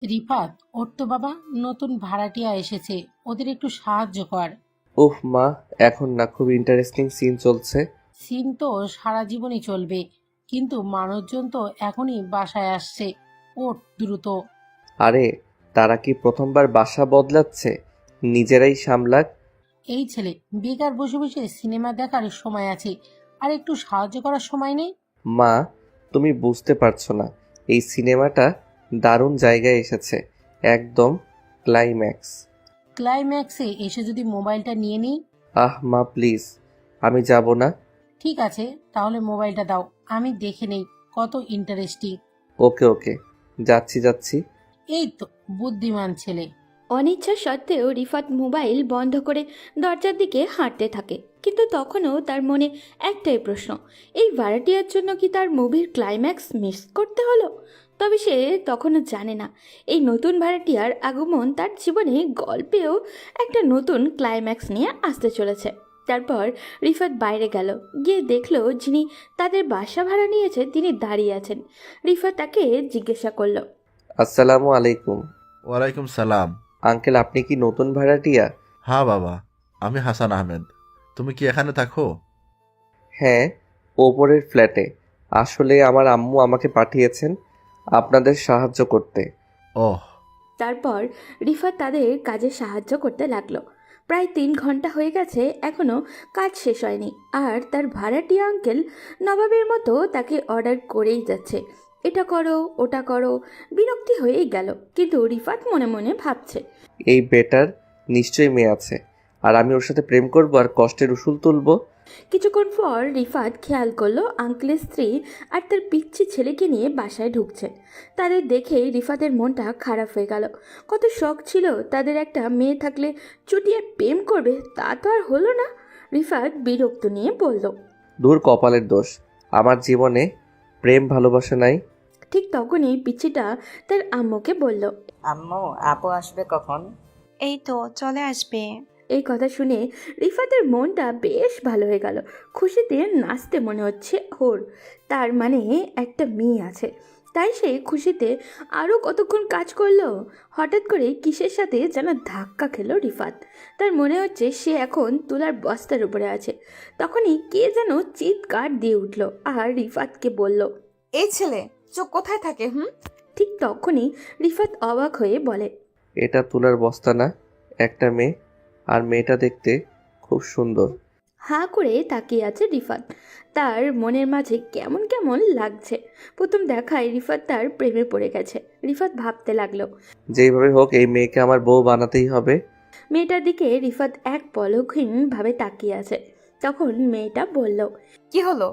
রিফাত, ওর তো বাবা নতুন ভাড়াটিয়া এসেছে, ওদের একটু সাহায্য কর। উফ মা, এখন না, খুব ইন্টারেস্টিং সিন চলছে। সিন তো সারা জীবনই চলবে, কিন্তু মানুষজন তো এখনই বাসায় আসছে। ওঠ দ্রুত। আরে, তারা কি প্রথমবার বাসা বদলাচ্ছে? নিজেরাই সামলাক। এই ছেলে, বেকার বসে বসে সিনেমা দেখার সময় আছে, আর একটু সাহায্য করার সময় নেই? মা, তুমি বুঝতে পারছো না, এই সিনেমাটা দারুণ জায়গায় এসেছে। একদম ক্লাইম্যাক্স। ক্লাইম্যাক্সে এসে যদি মোবাইলটা নিয়ে নিই? আহ মা প্লিজ, আমি যাব না। ঠিক আছে, তাহলে মোবাইলটা দাও, আমি দেখে নেই কত ইন্টারেস্টিং। ওকে ওকে, যাচ্ছি যাচ্ছি। এই তো বুদ্ধিমান ছেলে। অনিচ্ছা সত্ত্বেও রিফাত মোবাইল বন্ধ করে দরজার দিকে হাঁটতে থাকে, কিন্তু তখনও তার মনে একটাই প্রশ্ন, এই ভাড়াটিয়ার জন্য কি তার মুভির ক্লাইম্যাক্স মিস করতে হলো? তবে সে তখনও জানে না, এই নতুন ভাড়াটিয়ার আগমন তার জীবনে গল্পেও একটা নতুন ক্লাইম্যাক্স নিয়ে আসতে চলেছে। তারপর রিফাত বাইরে গেল, গিয়ে দেখলো যিনি তাদের বাসা ভাড়া নিয়েছে তিনি দাঁড়িয়ে আছেন। রিফাত তাকে জিজ্ঞাসা করলো, আসসালামু আলাইকুম। ওয়ালাইকুম সালাম। আঙ্কেল, আপনি কি নতুন ভাড়াটিয়া? হ্যাঁ বাবা, আমি হাসান আহমেদ। তুমি কি এখানে থাকো? হ্যাঁ, ওপরের ফ্ল্যাটে। আসলে আমার আম্মু আমাকে পাঠিয়েছেন আপনাদের সাহায্য করতে। ওহ। তারপর রিফাত তাদের কাজে সাহায্য করতে লাগলো। প্রায় 3 ঘন্টা হয়ে গেছে, এখনও কাজ শেষ হয়নি, আর তার ভাড়াটিয়া আঙ্কেল নবাবের মতো তাকে অর্ডার করেই যাচ্ছে, এটা করো ওটা করো। বিরক্তি হয়েই গেল, কিন্তু রিফাত মনে মনে ভাবছে, এই বেটার নিশ্চয়ই মেয়ে আছে, আর আমি ওর সাথে প্রেম করব আর কষ্টের উসুল তুলবো। কিছুক্ষণ পর রিফাত খেয়াল করলো আঙ্কেলের স্ত্রী আর তার পিচ্ছি ছেলেকে নিয়ে বাসায় ঢুকছে। তাদের দেখেই রিফাতের মনটা খারাপ হয়ে গেল। কত শখ ছিল তাদের একটা মেয়ে থাকলে চুটিয়ে প্রেম করবে, তা তো আর হলো না। রিফাত বিরক্ত নিয়ে বলল। দূর কপালের দোষ, আমার জীবনে প্রেম ভালোবাসা নাই। ঠিক তখনই পিচ্ছিটা তার আম্মুকে বলল। আম্মু, আপু আসবে কখন? এই তো চলে আসবে। এই কথা শুনে রিফাতের মনটা বেশ ভালো হয়ে গেল। খুশিতে নাচতে মনে হচ্ছে ওর। তার মানে একটা মেয়ে আছে, তাই সে খুশিতে আরও কতক্ষণ কাজ করলো। হঠাৎ করে কিসের সাথে যেন ধাক্কা খেলো রিফাত। তার মনে হচ্ছে সে এখন তুলার বস্তার উপরে আছে। তখনই কে যেন চিৎকার দিয়ে উঠল আর রিফাতকে বলল। এই ছেলে, চোখ কোথায় থাকে? ঠিক তখনই রিফাত অবাক হয়ে বলে। এটা তুলার বস্তা না, একটা মেয়ে, আর মেয়েটা দেখতে খুব সুন্দর। হাঁ করে তাকিয়ে আছে রিফাত। তার মনের মাঝে কেমন কেমন লাগছে। প্রথম দেখায় রিফাত তার প্রেমে পড়ে গেছে। রিফাত ভাবতে লাগলো, যেইভাবে হোক এই মেয়েকে আমার বউ বানাতেই হবে। মেয়েটার দিকে রিফাত এক পলকহীন ভাবে তাকিয়ে আছে। তখন মেয়েটা বলল। কি হলো?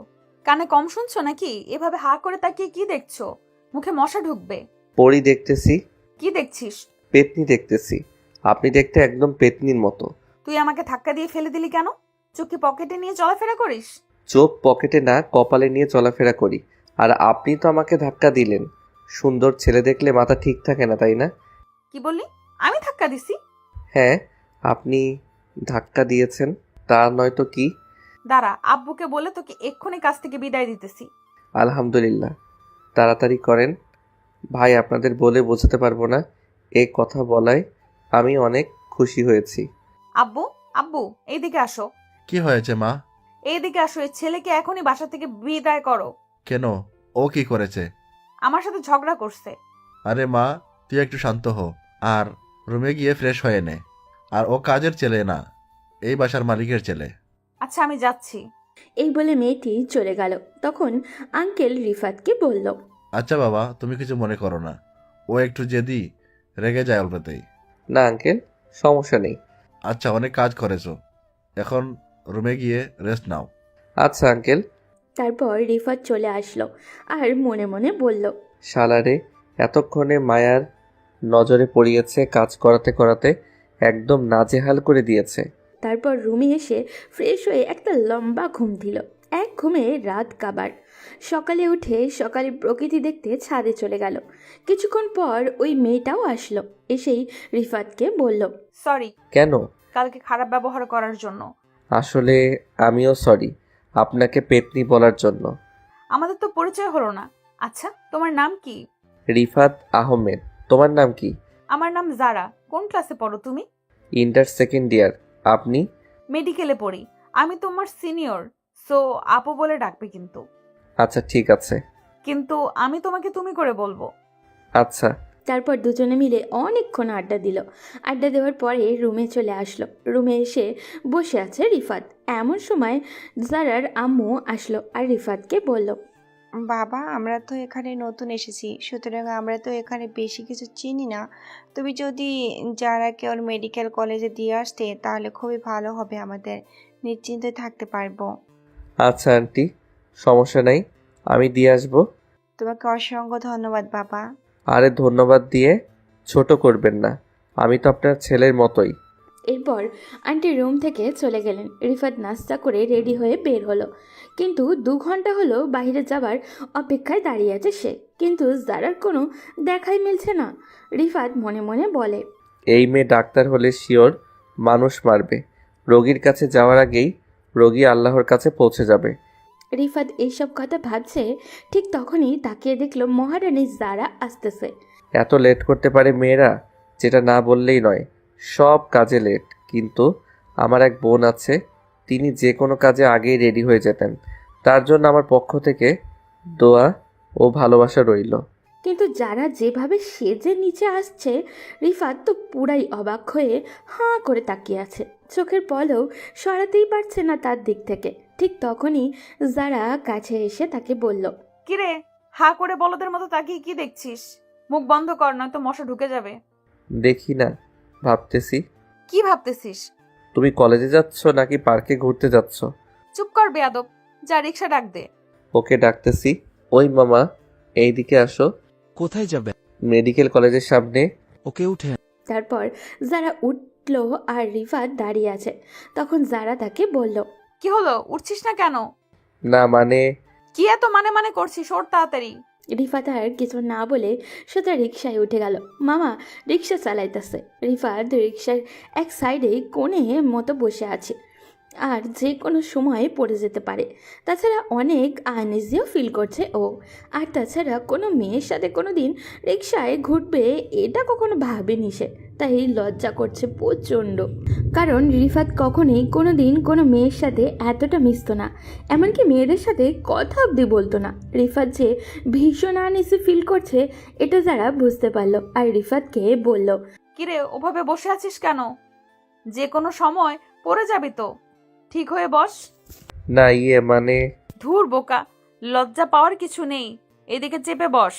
কানে কম শুনছো নাকি? এভাবে হা করে তাকিয়ে কি দেখছো? মুখে মশা ঢুকবে। পরি দেখতেছি। কি দেখছিস? পেতনি দেখতেছি। আপনি দেখতে একদম পেতনির মতো। তুই আমাকে ধাক্কা দিয়ে ফেলে দিলি কেন? চোখ কি পকেটে নিয়ে চলাফেরা করিস? চোখ পকেটে না, কপালে নিয়ে চলাফেরা করি। আর আপনি তো আমাকে ধাক্কা দিলেন। সুন্দর ছেলে দেখলে মাথা ঠিক থাকে না, তাই না? কি বললি? আমি ধাক্কা দিছি? হ্যাঁ, আপনি ধাক্কা দিয়েছেন, তা নয়তো কি? দাঁড়া, আব্বুকে বলে তোকে এক্ষুনি কাছ থেকে বিদায় দিতেছি। আলহামদুলিল্লাহ, তাড়াতাড়ি করেন। ভাই, আপনাদের বলে বোঝাতে পারবো না, এই কথা বলায় আমি অনেক খুশি হয়েছি। আব্বু, আব্বু, এইদিকে আসো। কি হয়েছে মা? এইদিকে আসো, এই ছেলেকে এখনই বাসা থেকে বিদায় করো। কেন? ও কি করেছে? আমার সাথে ঝগড়া করছে। আরে মা, তুই একটু শান্ত হো, আর রুমে গিয়ে ফ্রেশ হয়ে নে। আর ও কাজের ছেলে না, এই বাসার মালিকের ছেলে। আচ্ছা, আমি যাচ্ছি। এই বলে মেয়েটি চলে গেল। তখন আঙ্কেল রিফাতকে বলল। আচ্ছা বাবা, তুমি কিছু মনে করো না, ও একটু জেদি, রেগে যায় অল্পতেই। না আঙ্কেল, সমস্যা নেই। আচ্ছা, অনেক কাজ করেছো, এখন রুমে গিয়ে রেস্ট নাও। আচ্ছা আঙ্কেল। তারপর রিফাত চলে আসলো আর মনে মনে বলল। শালারে, এতক্ষণে মায়ার নজরে পড়িয়েছে, কাজ করাতে করাতে একদম নাজেহাল করে দিয়েছে। তারপর রুমে এসে ফ্রেশ হয়ে একটা লম্বা ঘুম দিল। এক ঘুমে রাত কাবার। সকালে উঠে সকালে প্রকৃতি দেখতে ছাদে চলে গেল। কিছুক্ষণ পর ওই মেয়েটাও আসলো। এসেই রিফাতকে বলল। সরি কেন? কালকে খারাপ ব্যবহার করার জন্য। আসলে আমিও সরি, আপনাকে পেতনি বলার জন্য। আমাদের তো পরিচয় হলো না। আচ্ছা, তোমার নাম কি? রিফাত আহমেদ। তোমার নাম কি? আমার নাম জারা। কোন ক্লাসে পড়ো তুমি? Inter second year. আপনি? মেডিকেলে পড়ি। আমি তোমার সিনিয়র, সো আপু বলে ডাকবে কিন্তু। আচ্ছা ঠিক আছে। কিন্তু আমি তোমাকে তুমি করে বলবো। আচ্ছা। তারপর দুজনে মিলে অনেকক্ষণ আড্ডা দিল। আড্ডা দেওয়ার পরে রুমে চলে আসলো। রুমে এসে বসে আছে রিফাত। এমন সময় জারার আম্মু আসলো আর রিফাতকে বলল, বাবা, আমরা তো এখানে নতুন এসেছি, সুতরাং আমরা তো এখানে বেশি কিছু চিনি না। তুমি যদি যারাকে ওর মেডিকেল কলেজে দিয়ে আসতে তাহলে খুবই ভালো হবে, আমাদের নিশ্চিন্তে থাকতে পারবো। আচ্ছা আন্টি, সমস্যা নাই, আমি দিয়ে আসবো। তোমাকে অসংখ্য ধন্যবাদ বাবা। আরে ধন্যবাদ দিয়ে ছোট করবেন না, আমি তো আপনার ছেলের মতোই। এরপর আন্টি রুম থেকে চলে গেলেন। রিফাত নাস্তা করে রেডি হয়ে বের হলো, কিন্তু 2 ঘন্টা হলো বাইরে যাবার অপেক্ষায় দাঁড়িয়ে আছে সে, কিন্তু জারার কোনো দেখাই মিলছে না। রিফাত মনে মনে বলে, এই মেয়ে ডাক্তার হলে শিওর মানুষ মারবে। রোগীর কাছে যাওয়ার আগেই রোগী আল্লাহর কাছে পৌঁছে যাবে। রিফাত এইসব কথা ভাবছে, ঠিক তখনই তাকিয়ে দেখলো মহারানী জারা আসতেছে। এত লেট করতে পারে মেয়েরা, যেটা না বললেই নয়, সব কাজে লেট। কিন্তু আমার এক বোন আছে, তিনি যে কোনো কাজে আগেই রেডি হয়ে যেতেন। তার জন্য আমার পক্ষ থেকে দোয়া ও ভালোবাসা রইল। কিন্তু যারা যেভাবে সেজে নিচে আসছে, রিফাত তো পুরাই অবাক হয়ে হাঁ করে তাকিয়ে আছে। চোখের পলও সরাতেই পারছে না তার দিক থেকে। ঠিক তখনই যারা কাছে এসে তাকে বলল, কিরে, হা করে বলদের মতো তাকিয়ে কি দেখছিস? মুখ বন্ধ কর, নয়তো মশা ঢুকে যাবে। দেখি না, ভাবতেছি। কি ভাবতেছিস? তুমি কলেজে যাচ্ছ নাকি পার্কে ঘুরতে যাচ্ছ? চুপ কর বেয়াদব, যা রিক্সা ডাক দে। ওকে ডাকতেছি। ওই মামা, এইদিকে আসো। কোথায় যাবে? মেডিকেল কলেজের সামনে। ওকে উঠে তারপর যারা উঠলো আর রিফাত দাঁড়িয়ে আছে। তখন যারা তাকে বলল, কি হলো, উঠছিস না কেন? না মানে। কি এত মানে মানে করছিস? ওর তাড়াতাড়ি। রিফাত আর কিছু না বলে সোজা রিক্সায় উঠে গেল। মামা রিক্সা চালাইতেছে, রিফাত রিক্সার এক সাইডে কোণে মতো বসে আছে, আর যে কোনো সময় পড়ে যেতে পারে। তাছাড়া অনেক আনইজিও ফিল করছে ও। আর তাছাড়া কোনো মেয়ের সাথে কোনো দিন রিক্সায় ঘুরবে এটা কখনো ভাবেনি সে, তাই লজ্জা করছে প্রচণ্ড। কারণ রিফাত কখনোই কোনো দিন কোনো মেয়ের সাথে এতটা মিশতো না, এমনকি মেয়েদের সাথে কথা অবধি বলতো না। রিফাত যে ভীষণ আনইজি ফিল করছে এটা যারা বুঝতে পারলো, আর রিফাতকে বলল, কিরে, ওভাবে বসে আছিস কেন? যে কোনো সময় পড়ে যাবি তো, ঠিক হয়ে বস। না মানে। ধুর বোকা, লজ্জা পাওয়ার কিছু নেই, এদিকে চেপে বস।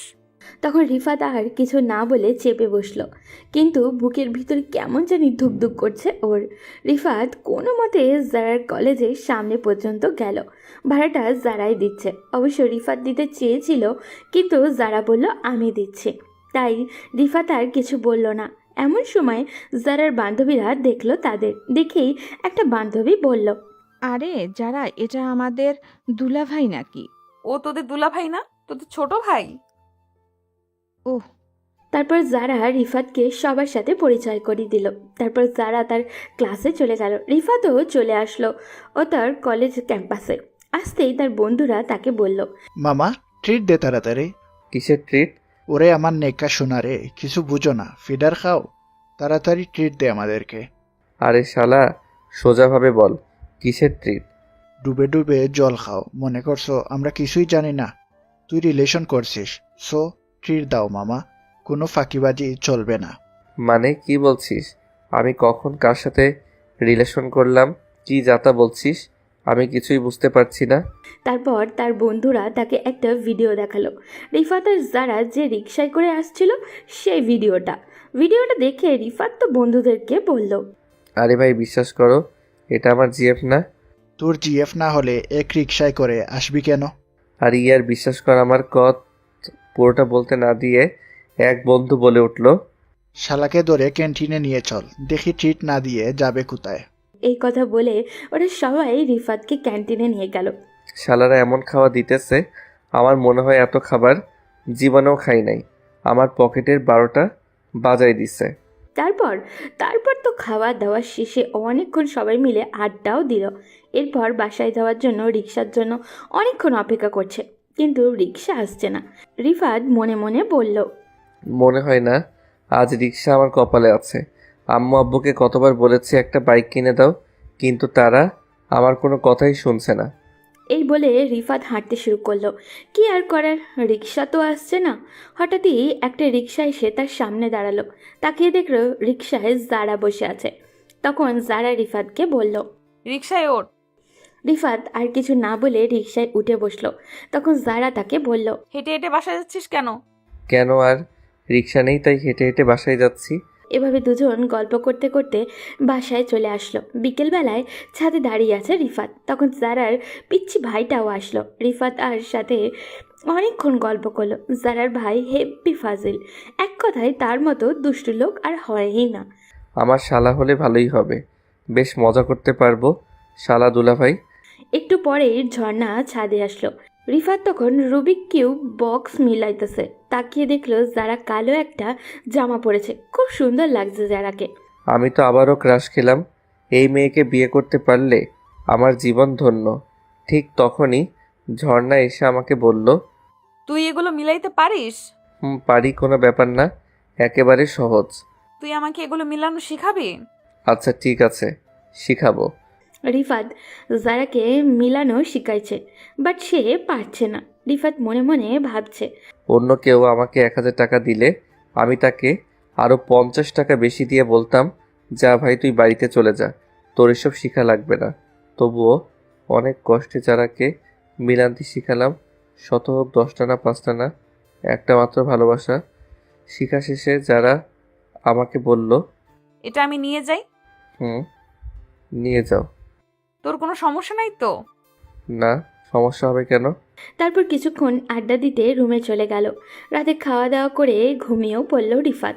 তখন রিফাত আর কিছু না বলে চেপে বসলো, কিন্তু বুকের ভিতর কেমন জানি ধুকধুক করছে ওর। রিফাত কোনো মতে জারার কলেজের সামনে পর্যন্ত গেল। ভাড়াটা জারাই দিচ্ছে। অবশ্য রিফাত দিতে চেয়েছিল, কিন্তু জারা বলল আমি দিচ্ছি, তাই রিফাত আর কিছু বলল না। এমন সময় জারার বান্ধবীরা দেখলো তাদের। দেখেই একটা বান্ধবী বলল, আরে যারা, এটা আমাদের দুলাভাই নাকি? ও তোদের দুলা ভাই না, তোদের ছোট ভাই। ওহ। তারপর যারা রিফাতকে সবার সাথে পরিচয় করিয়ে দিল। তারপর যারা তার ক্লাসে চলে গেল। রিফাতও চলে আসলো ও তার কলেজ ক্যাম্পাসে। আসতেই তার বন্ধুরা তাকে বলল, মামা, ট্রিট দে তাড়াতাড়ি। কিসের ট্রিট? ওরে আমার নেকা শোনা রে, কিছু বুঝো না, ফিডার খাও, তাড়াতাড়ি ট্রিট দে আমাদেরকে। আরে শালা, সোজাভাবে বল, কিসের ট্রিট? ডুবে ডুবে জল খাও, মনে করছো আমরা কিছুই জানি না? তুই রিলেশন করছিস, সো ট্রিট দাও মামা, কোনো ফাঁকিবাজি চলবে না। মানে কি বলছিস? আমি কখন কার সাথে রিলেশন করলাম? কি যাতা বলছিস? আমি কিছুই বুঝতে পারছি না। তারপর তার বন্ধুরা তাকে একটা ভিডিও দেখালো। রিফাত আর যারা যে রিক্সায় করে আসছিল সেই ভিডিওটা দেখে রিফাত তো বন্ধুদেরকে বলল, আরে ভাই বিশ্বাস করো, এটা আমার জিএফ না। তোর জিএফ না হলে এক রিক্সায় করে আসবি কেন? আর ইয়ার বিশ্বাস কর, আমার পুরোটা বলতে না দিয়ে এক বন্ধু বলে উঠলো, শালাকে ধরে ক্যান্টিনে নিয়ে চল, দেখি ট্রিট না দিয়ে যাবে কোথায়। এই কথা বলে ওরা সবাই রিফাতকে ক্যান্টিনে নিয়ে গেল। শালারা এমন খাওয়া দিতেছে, আমার মনে হয় এত খাবার জীবনেও খাই নাই। আমার পকেটের 12টা বাজাই দিছে। তারপর তো খাওয়া দাওয়া শেষে অনেকক্ষণ সবাই মিলে আড্ডাও দিল। এরপর বাসায় যাওয়ার জন্য রিক্সার জন্য অনেকক্ষণ অপেক্ষা করছে, কিন্তু রিক্সা আসছে না। রিফাত মনে মনে বলল, মনে হয় না আজ রিক্সা আমার কপালে আছে। আম্মু আব্বুকে কতবার বলেছি একটা বাইক কিনে দাও, কিন্তু তারা আমার কোনো কথাই শুনছে না। এই বলে রিফাত হাঁটতে শুরু করলো। কি আর করার, রিক্সা তো আসছে না। হঠাৎই একটা রিক্সা এসে তার সামনে দাঁড়ালো। তাকিয়ে দেখলো রিক্সায় জারা বসে আছে। তখন জারা রিফাতকে বলল। রিক্সায় ওঠ। রিফাত আর কিছু না বলে রিক্সায় উঠে বসলো। তখন জারা তাকে বলল। হেঁটে হেঁটে বাসায় যাচ্ছিস কেন? কেন, আর রিক্সা নেই তাই হেঁটে হেঁটে বাসায় যাচ্ছি। এভাবে দুজন গল্প করতে করতে বাসায় চলে আসলো। বিকেলবেলায় ছাদে দাঁড়িয়ে আছে রিফাত। তখন জারার পিচ্ছি ভাইটাও আসলো। রিফাত আর সাথে অনেকক্ষণ গল্প করলো। জারার ভাই হেব্বি ফাজিল, এক কথায় তার মতো দুষ্টু লোক আর হয়ই না। আমার শালা হলে ভালোই হবে, বেশ মজা করতে পারবো। শালা দুলাভাই। একটু পরেই ঝর্ণা ছাদে আসলো। রিফাত তখন রুবিক কিউব বক্স মিলাইতেছে। তাকিয়ে দেখলো যারা কালো একটা জামা পরেছে। খুব সুন্দর লাগছে যারাকে। আমি তো আবারও ক্রাশ খেলাম। এই মেয়েকে বিয়ে করতে পারলে আমার জীবন ধন্য। ঠিক তখনই ঝর্ণা এসে আমাকে বলল, তুই এগুলো মিলাইতে পারিস? পারি, কোনো ব্যাপার না, একেবারে সহজ। তুই আমাকে এগুলো মিলানো শিখাবি? আচ্ছা ঠিক আছে, শিখাবো। রিফাত জারাকে মিলানো শিখাইছে, বাট সে পারছে না। রিফাত মনে মনে ভাবছে, অন্য কেউ আমাকে 1000 টাকা দিলে আমি তাকে আরও 50 টাকা বেশি দিয়ে বলতাম, যা ভাই তুই বাড়িতে চলে যা, তোর এসব শিখা লাগবে না। তবুও অনেক কষ্টে যারাকে মিলান্তি শিখালাম। শত হোক 10টা না 5টা না, একটা মাত্র ভালোবাসা। শিখা শেষে যারা আমাকে বলল, এটা আমি নিয়ে যাই? নিয়ে যাও। তোর কোনো সমস্যা নাই তো? না, সমস্যা হবে কেন? তারপর কিছুক্ষণ আড্ডা দিতে রুমে চলে গেল। রাতে খাওয়া দাওয়া করে ঘুমিয়েও পড়ল রিফাত।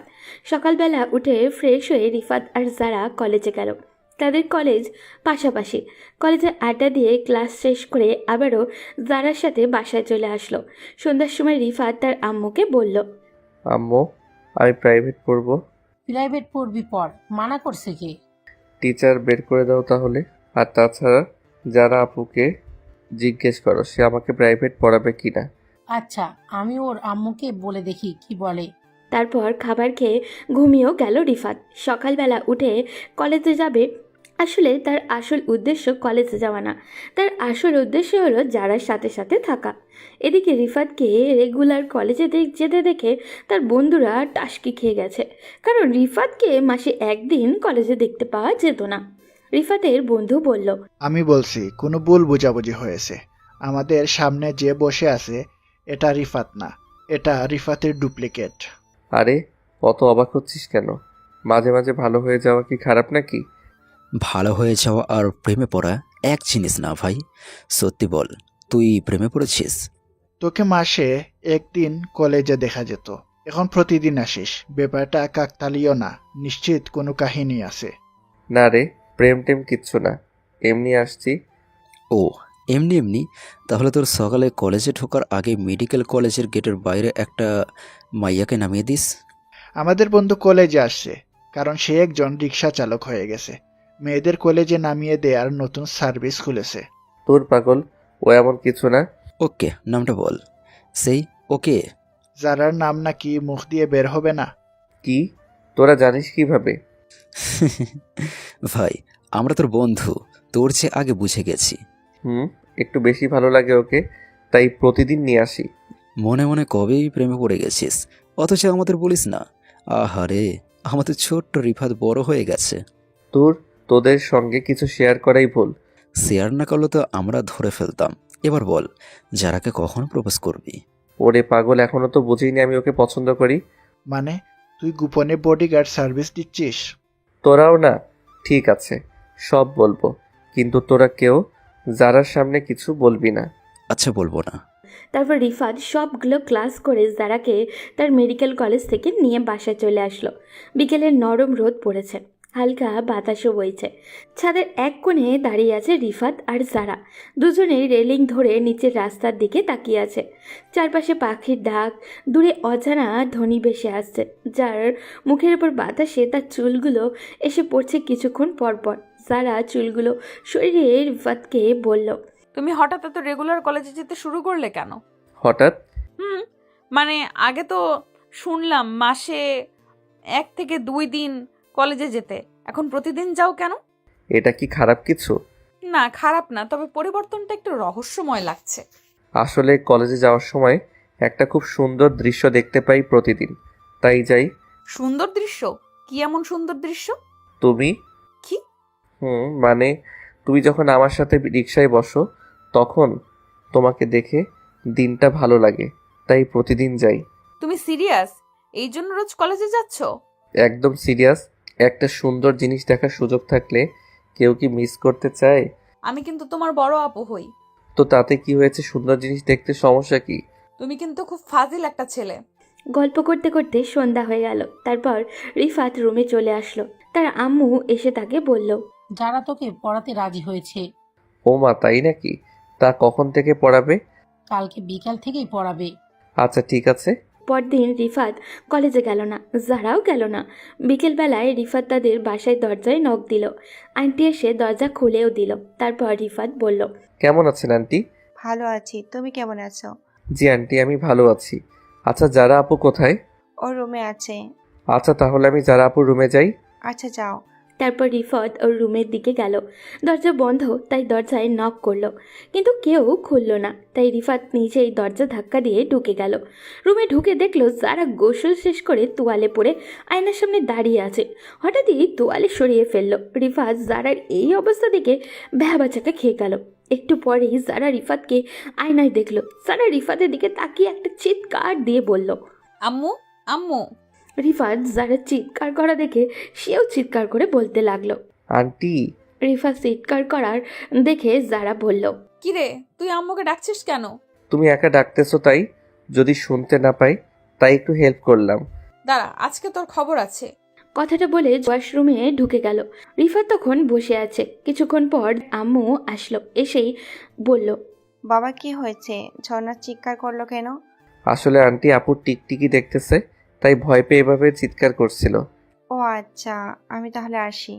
সকালবেলা উঠে ফ্রেশ হয়ে রিফাত আর জারা কলেজে গেল। তাদের কলেজ পাশাপাশি। কলেজে আড্ডা দিয়ে ক্লাস শেষ করে আবারও জারার সাথে বাসায় চলে আসলো। সন্ধ্যার সময় রিফাত তার আম্মুকে বলল, আম্মু, আমি প্রাইভেট পড়বো। প্রাইভেট পড়বি পর, মানা করছে কে? টিচার বের করে দাও তাহলে। আর তাছাড়া যারা আপুকে জিজ্ঞেস করো সে আমাকে প্রাইভেট পড়াবে কিনা। আচ্ছা, আমি ওর আম্মুকে বলে দেখি কি বলে। তারপর খাবার খেয়ে ঘুমিয়েও গেল রিফাত। সকালবেলা উঠে কলেজে যাবে। আসলে তার আসল উদ্দেশ্য কলেজে যাওয়া না, তার আসল উদ্দেশ্য হলো যারার সাথে সাথে থাকা। এদিকে রিফাতকে রেগুলার কলেজে যেতে দেখে তার বন্ধুরা টাসকি খেয়ে গেছে, কারণ রিফাতকে মাসে একদিন কলেজে দেখতে পাওয়া যেত না। রিফাতের বন্ধু বলল, আমি বলছি কোনো ভুল বোঝাবুঝি হয়েছে। আমাদের সামনে যে বসে আছে এটা রিফাত না, এটা রিফাতের ডুপ্লিকেট। আরে অত অবাক হচ্ছিস কেন? মাঝে মাঝে ভালো হয়ে যাওয়া কি খারাপ নাকি? ভালো হয়ে যাওয়া আর প্রেমে পড়া এক জিনিস না ভাই। সত্যি বল, তুই প্রেমে পড়েছিস? তোকে মাসে একদিন কলেজে দেখা যেত, এখন প্রতিদিন আসিস। ব্যাপারটা কাকতালীয় না, নিশ্চিত কোনো কাহিনী আছে। না রে, প্রেম টেম কিচ্ছু না, এমনি আসছি। ও এমনি এমনি? তাহলে তোর সকালে কলেজে ঢোকার আগে মেডিকেল কলেজের গেটের বাইরে একটা মাইয়াকে নামিয়ে দিস। আমাদের বন্ধু কলেজে আসছে, কারণ সে একজন রিক্সা চালক হয়ে গেছে। মেয়েদের কলেজে নামিয়ে দেওয়ার নতুন সার্ভিস খুলেছে। তোর পাগল, ও এমন কিছু না। ওকে, নামটা বল। সেই ওকে? যারার নাম নাকি মুখ দিয়ে বের হবে না। কি, তোরা জানিস কিভাবে? ভাই, আমরা তোর বন্ধু, তোর চেয়ে আগে বুঝে গেছি। একটু বেশি ভালো লাগে ওকে, তাই প্রতিদিন নিয়ে আসি। মনে মনে কবেই প্রেমে পড়ে গেছিস, অথচ আমাদের বলিস না। আহারে, আমাদের ছোট্ট রিফাত বড় হয়ে গেছে। তোদের সঙ্গে কিছু শেয়ার করাই ভুল। শেয়ার না করলে তো আমরা ধরে ফেলতাম। এবার বল, যারাকে কখন প্রপোজ করবি? ওরে পাগল, এখনো তো বুঝিনি আমি ওকে পছন্দ করি। মানে তুই গোপনে বডিগার্ড সার্ভিস দিচ্ছিস? তোরাও না? ঠিক আছে, সব বলবো, কিন্তু তোরা কেউ যারার সামনে কিছু বলবি না। আচ্ছা, বলবো না। তারপর রিফাত সবগুলো ক্লাস করে জারাকে তার মেডিকেল কলেজ থেকে নিয়ে বাসায় চলে আসলো। বিকেলের নরম রোদ পড়েছে, হালকা বাতাসও বইছে। ছাদের এক কোণে দাঁড়িয়ে আছে রিফাত আর জারা। দুজনেই রেলিং ধরে নিচের রাস্তার দিকে তাকিয়ে আছে। চারপাশে পাখির ডাক, দূরে অজানা ধ্বনি ভেসে আসছে, যার মুখের উপর বাতাসে তার চুলগুলো এসে পড়ছে কিছুক্ষণ পরপর। জারা চুলগুলো সরিয়ে রিফাতকে বলল, তুমি হঠাৎ এত রেগুলার কলেজে যেতে শুরু করলে কেন? হঠাৎ? মানে আগে তো শুনলাম মাসে 1 থেকে 2 দিন কলেজে যেতে, এখন প্রতিদিন যাও কেন? এটা কি খারাপ কিছু? না, খারাপ না, তবে পরিবর্তনটা একটু রহস্যময় লাগছে। আসলে কলেজে যাওয়ার সময় একটা খুব সুন্দর দৃশ্য দেখতে পাই প্রতিদিন, তাই যাই। সুন্দর দৃশ্য? কি এমন সুন্দর দৃশ্য? তুমি? কি? মানে তুমি যখন আমার সাথে রিকশায় বসো তখন তোমাকে দেখে দিনটা ভালো লাগে, তাই প্রতিদিন যাই। তুমি সিরিয়াস? এই জন্য রোজ কলেজে যাচ্ছ? একদম সিরিয়াস। একটা সুন্দর জিনিস দেখার সুযোগ থাকলে কেউ কি মিস করতে চায়? আমি কিন্তু তোমার বড় আপু হই। তো তাতে কি হয়েছে? সুন্দর জিনিস দেখতে সমস্যা কি? তুমি কিন্তু খুব ফাজিল একটা ছেলে। গল্প করতে করতে সন্ধ্যা হয়ে গেল। তারপর রিফাত রুমে চলে আসলো। তার আম্মু এসে তাকে বলল, যারা তোকে পড়াতে রাজি হয়েছে। ও মা, তাই নাকি? তা কখন থেকে পড়াবে? কালকে বিকাল থেকেই পড়াবে। আচ্ছা ঠিক আছে। পরদিন রিফাত কলেজে গেল না, যারাও গেল না। বিকেলবেলায় রিফাত তাদের বাসায় দরজায় নক দিল। আন্টি এসে দরজা খুলেও দিল। তারপর রিফাত বলল, কেমন আছেন আন্টি? ভালো আছি, তুমি কেমন আছো? জি আন্টি, আমি ভালো আছি। আচ্ছা, যারা আপু কোথায়? ও রুমে আছে। আচ্ছা, তাহলে আমি যারা আপুর রুমে যাই। আচ্ছা যাও। তারপর রিফাত ওর রুমের দিকে গেল। দরজা বন্ধ, তাই দরজায় নক করলো, কিন্তু কেউ খুলল না। তাই রিফাত নিজেই দরজা ধাক্কা দিয়ে ঢুকে গেল। রুমে ঢুকে দেখলো যারা গোসল শেষ করে তোয়ালে পরে আয়নার সামনে দাঁড়িয়ে আছে। হঠাৎই তোয়ালে সরিয়ে ফেললো। রিফাত জারার এই অবস্থা দেখে ভ্যাবাচাকা খেয়ে গেল। একটু পরেই যারা রিফাতকে আয়নায় দেখলো। যারা রিফাতের দিকে তাকিয়ে একটা চিৎকার দিয়ে বলল, আম্মু, আম্মু। রিফাত যারা চিৎকার করা দেখে সেও চিৎকার করে বলতে লাগলো। আন্টি। রিফাত চিৎকার করার দেখে যারা বলল, কিরে, তুই আম্মুকে ডাকছিস কেন? তুমি একা ডাকতেছো তাই, যদি শুনতে না পাই তাই একটু হেল্প করলাম। দাঁড়া, আজকে তোর খবর আছে। কথাটা বলে ওয়াশরুমে ঢুকে গেল। রিফাত তখন বসে আছে। কিছুক্ষণ পর আম্মু আসলো। এসেই বলল, বাবা কি হয়েছে? ঝর্ণা চিৎকার করলো কেন? আসলে আন্টি আপুর টিকটিকি দেখতেছে, তাই ভয় পেয়ে এভাবে চিৎকার করছিল। ও আচ্ছা, আমি তাহলে আসি।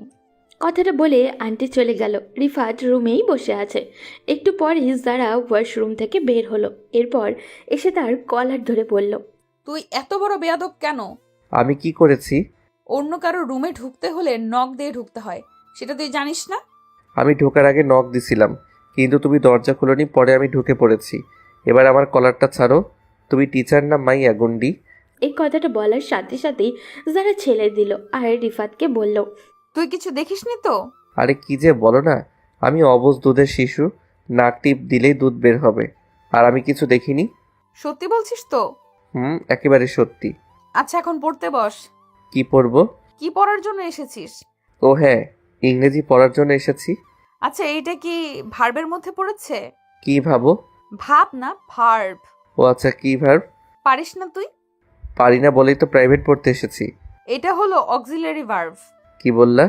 কথাটা বলে আন্টি চলে গেল। রিফাত রুমেই বসে আছে। একটু পরই যারা ওয়াশরুম থেকে বের হলো। এরপর এসে তার কলার ধরে বলল, তুই এত বড় বেয়াদব কেন? আমি কি করেছি? অন্য কারো রুমে ঢুকতে হলে নক দিয়ে ঢুকতে হয়, সেটা তুই জানিস না? আমি ঢোকার আগে নক দিছিলাম, কিন্তু তুমি দরজা খুলোনি, পরে আমি ঢুকে পড়েছি। এবার আমার কলারটা ছাড়ো। তুমি টিচার না মাইয়া গুন্ডি? এই কথাটা বলার সাথে সাথেই যারা ছেড়ে দিল আর রিফাতকে বলল, তুই কিছু দেখিসনি তো? আরে কি যে বলো না, আমি অবুঝ দুধের শিশু, নাক টিপ দিলেই দুধ বের হবে। আর আমি কিছু দেখিনি। সত্যি বলছিস তো? একেবারে সত্যি। আচ্ছা, এখন পড়তে বস। কি পড়বো? কি পড়ার জন্য এসেছিস? ও হ্যাঁ, ইংরেজি পড়ার জন্য এসেছি। আচ্ছা, এইটা কি ভার্বের মধ্যে পড়েছে? কি ভাবো? ভাব না, ভার্ব। ও আচ্ছা, কি ভার্ব? পারিস না তুই? পারি না বলেই তো প্রাইভেট পড়তে এসেছি। এটা হলো অক্সিলারি ভার্ব। কি বললা?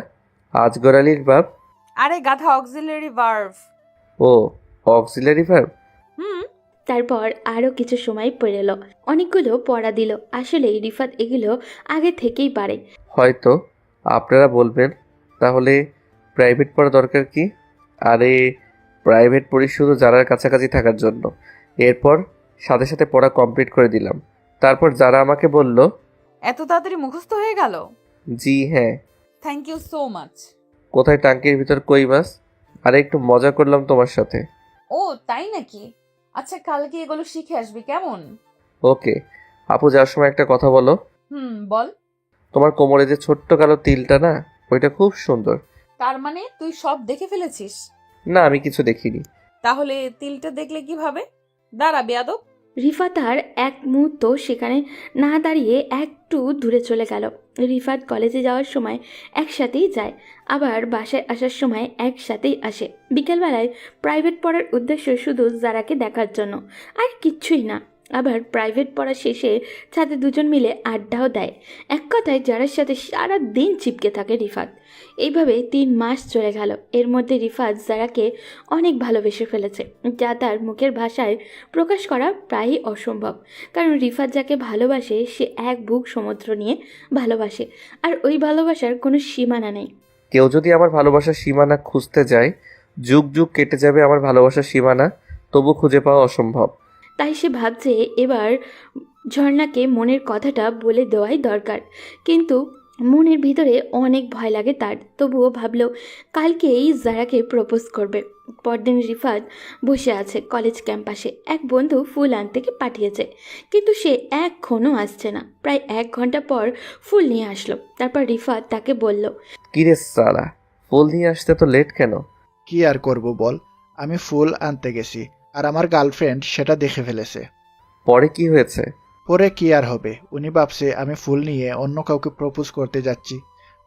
আজগর আলীর বাপ? আরে গাধা, অক্সিলারি ভার্ব। ও, অক্সিলারি ভার্ব। তারপর আরও কিছু সময় পেরোল। অনেকগুলো পড়া দিল। আসলেই রিফাত এগুলো আগে থেকেই পারে। হয়তো আপনারা বলবেন, তাহলে প্রাইভেট পড়া দরকার কি? আরে প্রাইভেট পড়ি শুধু যারার কাছাকাছি থাকার জন্য। এরপর সাথে সাথে পড়া কমপ্লিট করে দিলাম। তারপর যারা আমাকে বলল, এত তাড়াতাড়ি মুখস্থ হয়ে গেল? জি হ্যাঁ। Thank you so much. কোথায় টাঙ্কির ভিতর কই মাছ? আরে একটু মজা করলাম তোমার সাথে। ও তাই নাকি? আচ্ছা, কালকে এগুলো শিখে আসবি কেমন? ওকে। আপু, যাওয়ার সময় একটা কথা বলো। বল। তোমার কোমরে যে ছোট্ট কালো তিলটা না, ওইটা খুব সুন্দর। তার মানে তুই সব দেখে ফেলেছিস? না, আমি কিছু দেখিনি। তাহলে তিলটা দেখলে কিভাবে? দাঁড়া বেয়াদব। রিফাত আর এক মুহূর্ত সেখানে না দাঁড়িয়ে একটু দূরে চলে গেল। রিফাত কলেজে যাওয়ার সময় একসাথেই যায়, আবার বাসায় আসার সময় একসাথেই আসে। বিকেলবেলায় প্রাইভেট পড়ার উদ্দেশ্য শুধু যারাকে দেখার জন্য, আর কিচ্ছুই না। আবার প্রাইভেট পড়া শেষে ছাদে দুজন মিলে আড্ডাও দেয়। এক কথায় যারার সাথে সারা দিন চিপকে থাকে রিফাত। এইভাবে 3 মাস চলে গেল। এর মধ্যে রিফাত যারাকে অনেক ভালোবেসে ফেলেছে, যা তার মুখের ভাষায় প্রকাশ করা প্রায়ই অসম্ভব। কারণ রিফাত যাকে ভালোবাসে সে এক বুক সমুদ্র নিয়ে ভালোবাসে, আর ওই ভালোবাসার কোনো সীমানা নেই। কেউ যদি আমার ভালোবাসার সীমানা খুঁজতে যায়, যুগ যুগ কেটে যাবে আমার ভালোবাসার সীমানা, তবু খুঁজে পাওয়া অসম্ভব। তাই সে ভাবছে এবার ঝর্ণাকে মনের কথাটা বলে দেওয়াই দরকার। কিন্তু মনের ভিতরে অনেক ভয় লাগে তার, তবুও ভাবলো কালকেই জারাকে প্রপোজ করবে। পরদিন রিফাত বসে আছে কলেজ ক্যাম্পাসে, এক বন্ধু ফুল আনতে পাঠিয়েছে, কিন্তু সে এখনও আসছে না। প্রায় 1 ঘন্টা পর ফুল নিয়ে আসলো। তারপর রিফাত তাকে বলল, কিরে সালা, ফুল নিয়ে আসতে তো লেট কেন? কি আর করব বল, আমি ফুল আনতে গেছি আর আমার গার্লফ্রেন্ড সেটা দেখে ফেলেছে। পরে কি হয়েছে? পরে কি আর হবে, উনি ভাবছে আমি ফুল নিয়ে অন্য কাউকে প্রপোজ করতে যাচ্ছি।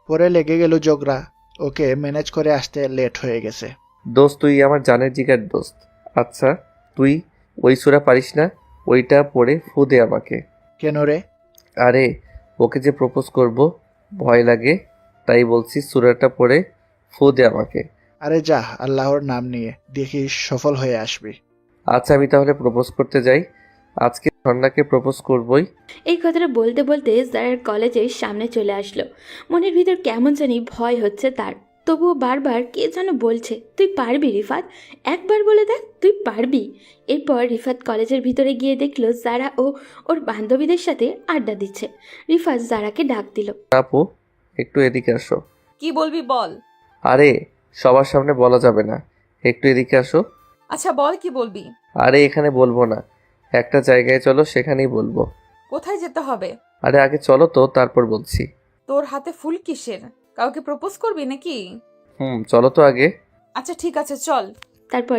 পরে লেগে গেল ঝগড়া, ওকে ম্যানেজ করে আসতে লেট হয়ে গেছে। দোস্ত, তুই আমার জানের জিগার দোস্ত। আচ্ছা, তুই ওই সূরা পারিস না? ওইটা পড়ে ফু দে আমাকে। কেন রে? আরে, ওকে যে প্রপোজ করব, ভয় লাগে, তাই বলছি সূরাটা পড়ে ফু দে আমাকে। আরে যা, আল্লাহর নাম নিয়ে দেখিস সফল হয়ে আসবি। আচ্ছা, আমি তাহলে প্রপোজ করতে যাই। আজকে ঝর্ণাকে প্রপোজ করবই। এই কথাটা বলতে বলতে জারার কলেজের সামনে চলে আসলো। মনের ভিতর কেমন জানি ভয় হচ্ছে তার, তবুও বারবার কে যেন বলছে, তুই পারবি রিফাত, একবার বলে দেখ তুই পারবি। এরপর রিফাত কলেজের ভিতরে গিয়ে দেখলো জারা ও ওর বান্ধবীদের সাথে আড্ডা দিচ্ছে। রিফাত জারাকে ডাক দিল। আপু, একটু এদিকে আসো। কি বলবি বল। আরে, সবার সামনে বলা যাবে না, একটু এদিকে আসো। আচ্ছা বল, কি বলবি? আরে, এখানে বলবো না, একটা জায়গায় চলো, সেখানেই বলবো। কোথায় যেতে হবে? আরে আগে চলো তো, তারপর বলছি। তোর হাতে ফুল কিসের? কাউকে প্রপোজ করবি নাকি? চলো তো আগে। আচ্ছা ঠিক আছে, চল। তারপর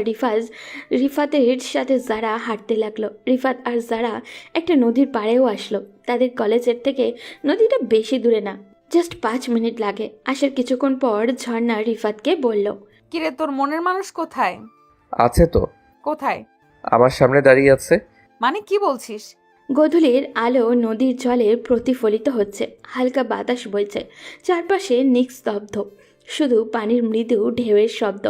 রিফাতের সাথে জারা হাঁটতে লাগলো। রিফাত আর জারা একটা নদীর পাড়েও আসলো। তাদের কলেজের থেকে নদীটা বেশি দূরে না, জাস্ট 5 মিনিট লাগে। আসার কিছুক্ষণ পর ঝর্ণা রিফাতকে বলল, কিরে, তোর মনের মানুষ কোথায়? আছে তো, কোথায়? আমার সামনে দাঁড়িয়ে আছে। মানে কি বলছিস? গোধূলির আলো নদীর জলে প্রতিফলিত হচ্ছে, হালকা বাতাস বইছে, চারপাশে নিস্তব্ধ, শুধু পানির মৃদু ঢেউয়ের শব্দ।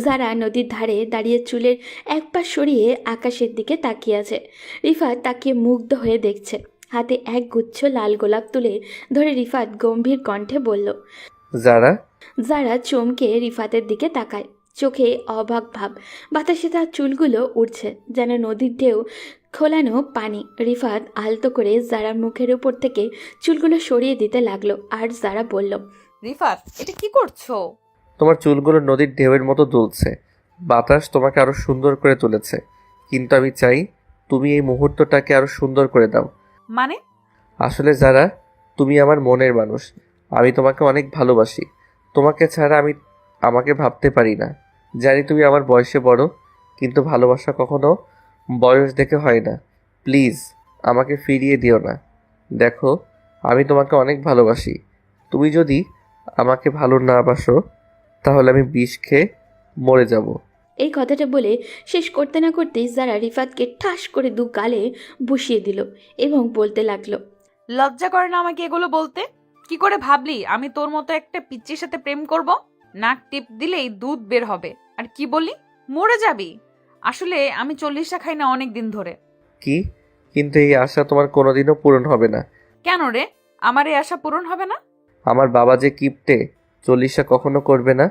যারা নদীর ধারে দাঁড়িয়ে চুলের এক পা সরিয়ে আকাশের দিকে তাকিয়ে আছে। রিফাত তাকিয়ে মুগ্ধ হয়ে দেখছে। হাতে এক গুচ্ছ লাল গোলাপ তুলে ধরে রিফাত গম্ভীর কণ্ঠে বলল। যারা চমকে রিফাতের দিকে তাকায়, চোখে অবাক ভাব। বাতাসে তার চুলগুলো উড়ছে যেন নদীর ঢেউ খোলানো পানি। রিফাত আলতো করে জারার মুখের উপর থেকে চুলগুলো সরিয়ে দিতে লাগলো, আর জারা বলল, রিফাত, এটা কি করছো? তোমার চুলগুলো নদীর ঢেউয়ের মতো দুলছে, বাতাস তোমাকে আরো সুন্দর করে তুলেছে, কিন্তু আমি চাই তুমি এই মুহূর্তটাকে আরো সুন্দর করে দাও। মানে? আসলে যারা, তুমি আমার মনের মানুষ, আমি তোমাকে অনেক ভালোবাসি। তোমাকে ছাড়া আমি আমাকে ভাবতে পারি না। জানি তুমি আমার বয়সে বড়, কিন্তু ভালোবাসা কখনো বয়স দেখে হয় না। প্লিজ আমাকে ফিরিয়ে দিও না। দেখো, আমি তোমাকে অনেক ভালোবাসি। তুমি যদি আমাকে ভালো না বাসো, তাহলে আমি বিষ খেয়ে মরে যাব। এই কথাটা বলে শেষ করতে না করতেই যারা রিফাতকে ঠাস করে 2 গালে বসিয়ে দিল এবং বলতে লাগলো, লজ্জা করে না আমাকে এগুলো বলতে? কি করে ভাবলি আমি তোর মতো একটা পিচ্চির সাথে প্রেম করব? নাক টিপ দিলেই দুধ বের হবে, আর কি বললি মরে যাবি? আসলে আমি 40টা খাই না অনেক দিন ধরে। কি? কিন্তু এই আশা তোমার কোনোদিনও পূরণ হবে না। কেন রে, আমার এই আশা পূরণ হবে না? আমার বাবা যে কিপটে, 40টা কখনো করবে না।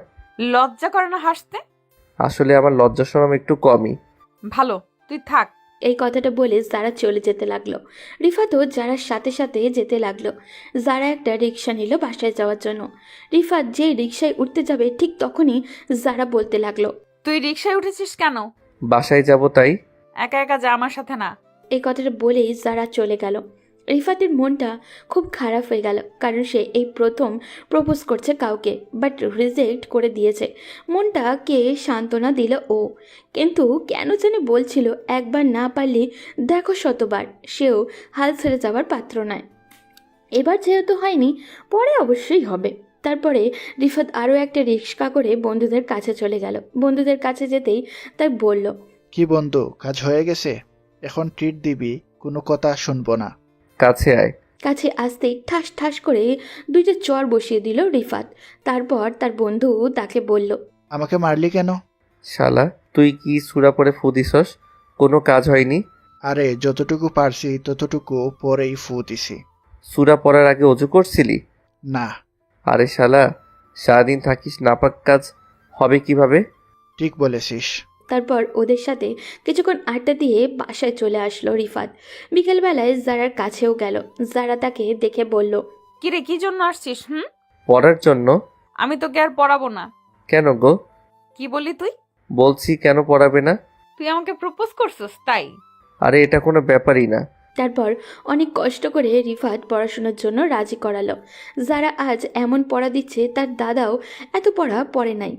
লজ্জা করে না হাসতে? আসলে আমার লজ্জা শরম একটু কমই। ভালো, তুই থাক। এই কথাটা বলে যারা চলে যেতে লাগলো। রিফাতও যারার সাথে সাথে যেতে লাগলো। যারা একটা রিক্সা নিল বাসায় যাওয়ার জন্য। রিফাত যে রিক্সায় উঠতে যাবে ঠিক তখনই যারা বলতে লাগলো, তুই রিক্সায় উঠেছিস কেন? বাসায় যাব তাই। একা একা যা, আমার সাথে না। এই কথাটা বলেই যারা চলে গেল। রিফাতের মনটা খুব খারাপ হয়ে গেল, কারণ সে এই প্রথম প্রপোজ করছে কাউকে, বাট রিজেক্ট করে দিয়েছে। মনটা কে সান্ত্বনা দিল ও, কিন্তু কেন জানি বলছিল একবার না পারলে দেখো শতবার, সেও হাল ছেড়ে যাওয়ার পাত্র নয়। এবার যেহেতু হয়নি, পরে অবশ্যই হবে। তারপরে রিফাত আরও একটা রিক্সা করে বন্ধুদের কাছে চলে গেল। বন্ধুদের কাছে যেতেই তাই বলল, কি বন্ধু, কাজ হয়ে গেছে? এখন ট্রিট দিবি, কোনো কথা শুনবো না। কাছে আয়। কাছে আসতেই ঠাস ঠাস করে 2টা চর বসিয়ে দিল রিফাত। তারপর তার বন্ধু তাকে বলল, আমাকে মারলি কেন? শালা, তুই কি সূরা পড়ে ফু দিছস? কোনো কাজ হয়নি। আরে যতটুকু পারছি ততটুকু পরেই ফু দিছি। সূরা পড়ার আগে অজু করছিলি? না। আরে শালা, সারাদিন থাকিস, নাপাক কাজ হবে কিভাবে? ঠিক বলেছিস। তারপর ওদের সাথে কিছুক্ষণ আড্ডা দিয়ে বাসায় চলে আসলো রিফাত। বিকেলবেলায় জারার কাছেও গেল। জারা তাকে দেখে বলল, কিরে, কি জন্য আসছিস? পড়ার জন্য। আমি তোকে আর পড়াবো না। কেন গো? কি বললি তুই? বলছি কেন পড়াবে না? তুই আমাকে প্রপোজ করছিস তাই? আরে এটা কোনো ব্যাপারই না। তারপর অনেক কষ্ট করে রিফাত পড়াশোনার জন্য রাজি করালো। যারা আজ এমন পড়া দিচ্ছে তার দাদাও এত পড়া পড়ে নাই।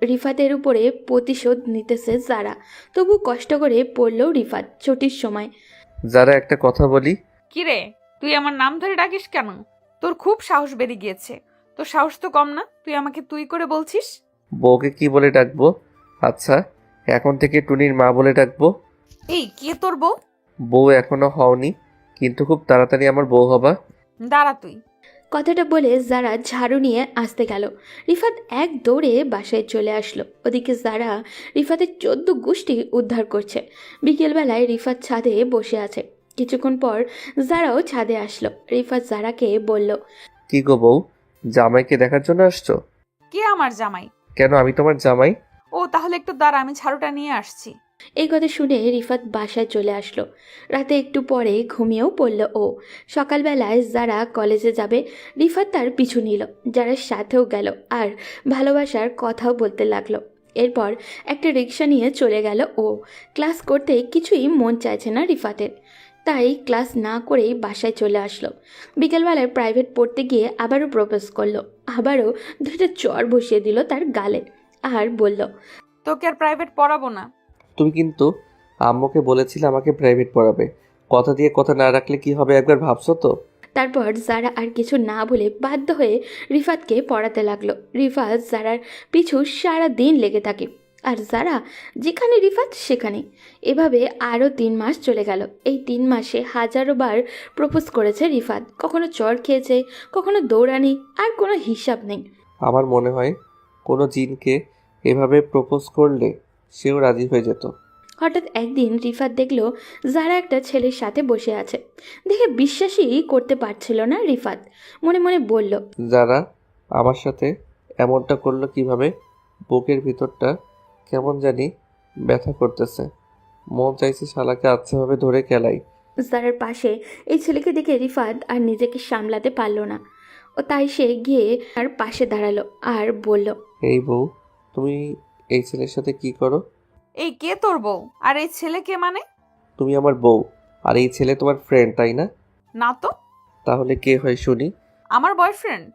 রিফাতের উপরে প্রতিশোধ নিতেছে যারা, তবু কষ্ট করে পড়লো রিফাত ছুটির সময়। যারা একটা কথা বলি। কিরে, তুই আমার নাম ধরে ডাকিস কেন? তোর খুব সাহস বেড়ে গিয়েছে। তোর সাহস তো কম না, তুই আমাকে তুই করে বলছিস। বউকে কি বলে ডাকবো? আচ্ছা, এখন থেকে টুনির মা বলে ডাকবো। এই কে তোর বউ? বউ এখনো হওনি, কিন্তু খুব তাড়াতাড়ি আমার বউ হবা। দাঁড়া তুই। কথাটা বলে যারা ঝাড়ু নিয়ে আসতে গেল। রিফাত এক দৌড়ে বাসায় চলে আসলো। ওদিকে যারা রিফাতের 14 গোষ্ঠী উদ্ধার করছে। বিকেলবেলায় রিফাত ছাদে বসে আছে। কিছুক্ষণ পর যারাও ছাদে আসলো। রিফাত যারাকে বলল, কি গো বউ, জামাইকে দেখার জন্য আসছো? কে আমার জামাই? কেন, আমি তোমার জামাই। ও তাহলে একটু দাঁড়া, আমি ঝাড়ুটা নিয়ে আসছি। এই কথা শুনে রিফাত বাসায় চলে আসলো। রাতে একটু পরে ঘুমিয়েও পড়ল ও। সকালবেলায় যারা কলেজে যাবে রিফাত তার পিছু নিল। যারা সাথেও গেল আর ভালোবাসার কথাও বলতে লাগলো। এরপর একটা রিক্সা নিয়ে চলে গেল ও। ক্লাস করতে কিছুই মন চাইছে না রিফাতের, তাই ক্লাস না করেই বাসায় চলে আসলো। বিকেলবেলায় প্রাইভেট পড়তে গিয়ে আবারও প্রপোজ করলো। আবারও 2টা চড় বসিয়ে দিল তার গালে আর বলল, তোকে আর প্রাইভেট পড়াবো না। তুমি কিন্তু আম্মুকে বলেছিলে আমাকে প্রাইভেট পড়াবে। কথা দিয়ে কথা না রাখলে কি হবে একবার ভাবছো তো? তারপর যারা আর কিছু না বলে বাধ্য হয়ে রিফাতকে পড়াতে লাগলো। রিফাত যারার পিছু সারা দিন লেগে থাকে আর যারা যেখানে রিফাত সেখানে। এভাবে আরও 3 মাস চলে গেল। এই 3 মাসে হাজারো বার প্রপোজ করেছে রিফাত। কখনো চড় খেয়েছে, কখনো দৌড়ানি, আর কোনো হিসাব নেই। আমার মনে হয় কোনো জিনকে এভাবে প্রপোজ করলে সেও রাজি হয়ে যেত। হঠাৎ একদিন রিফাত দেখলো যারা একটা ছেলের সাথে বসে আছে। দেখে বিশ্বাসই করতে পারছিল না রিফাত। মনে মনে বলল, যারা আমার সাথে এমনটা করলো কিভাবে? বুকের ভিতরটা কেমন জানি ব্যথা করতেছে। মন চাইছে শালাকে আচ্ছাভাবে ধরে খেলাই। যারার পাশে এই ছেলেকে দেখে রিফাত আর নিজেকে সামলাতে পারল না। ও তাই সে গিয়ে আর পাশে দাঁড়ালো আর বলল, এই বউ, তুমি এই ছেলের সাথে কি করো? এই কে তোর বউ? আর এই ছেলে কে মানে? তুমি আমার বউ আর এই ছেলে তোমার ফ্রেন্ড, তাই না? না তো। তাহলে কে হয় শুনি? আমার বয়ফ্রেন্ড।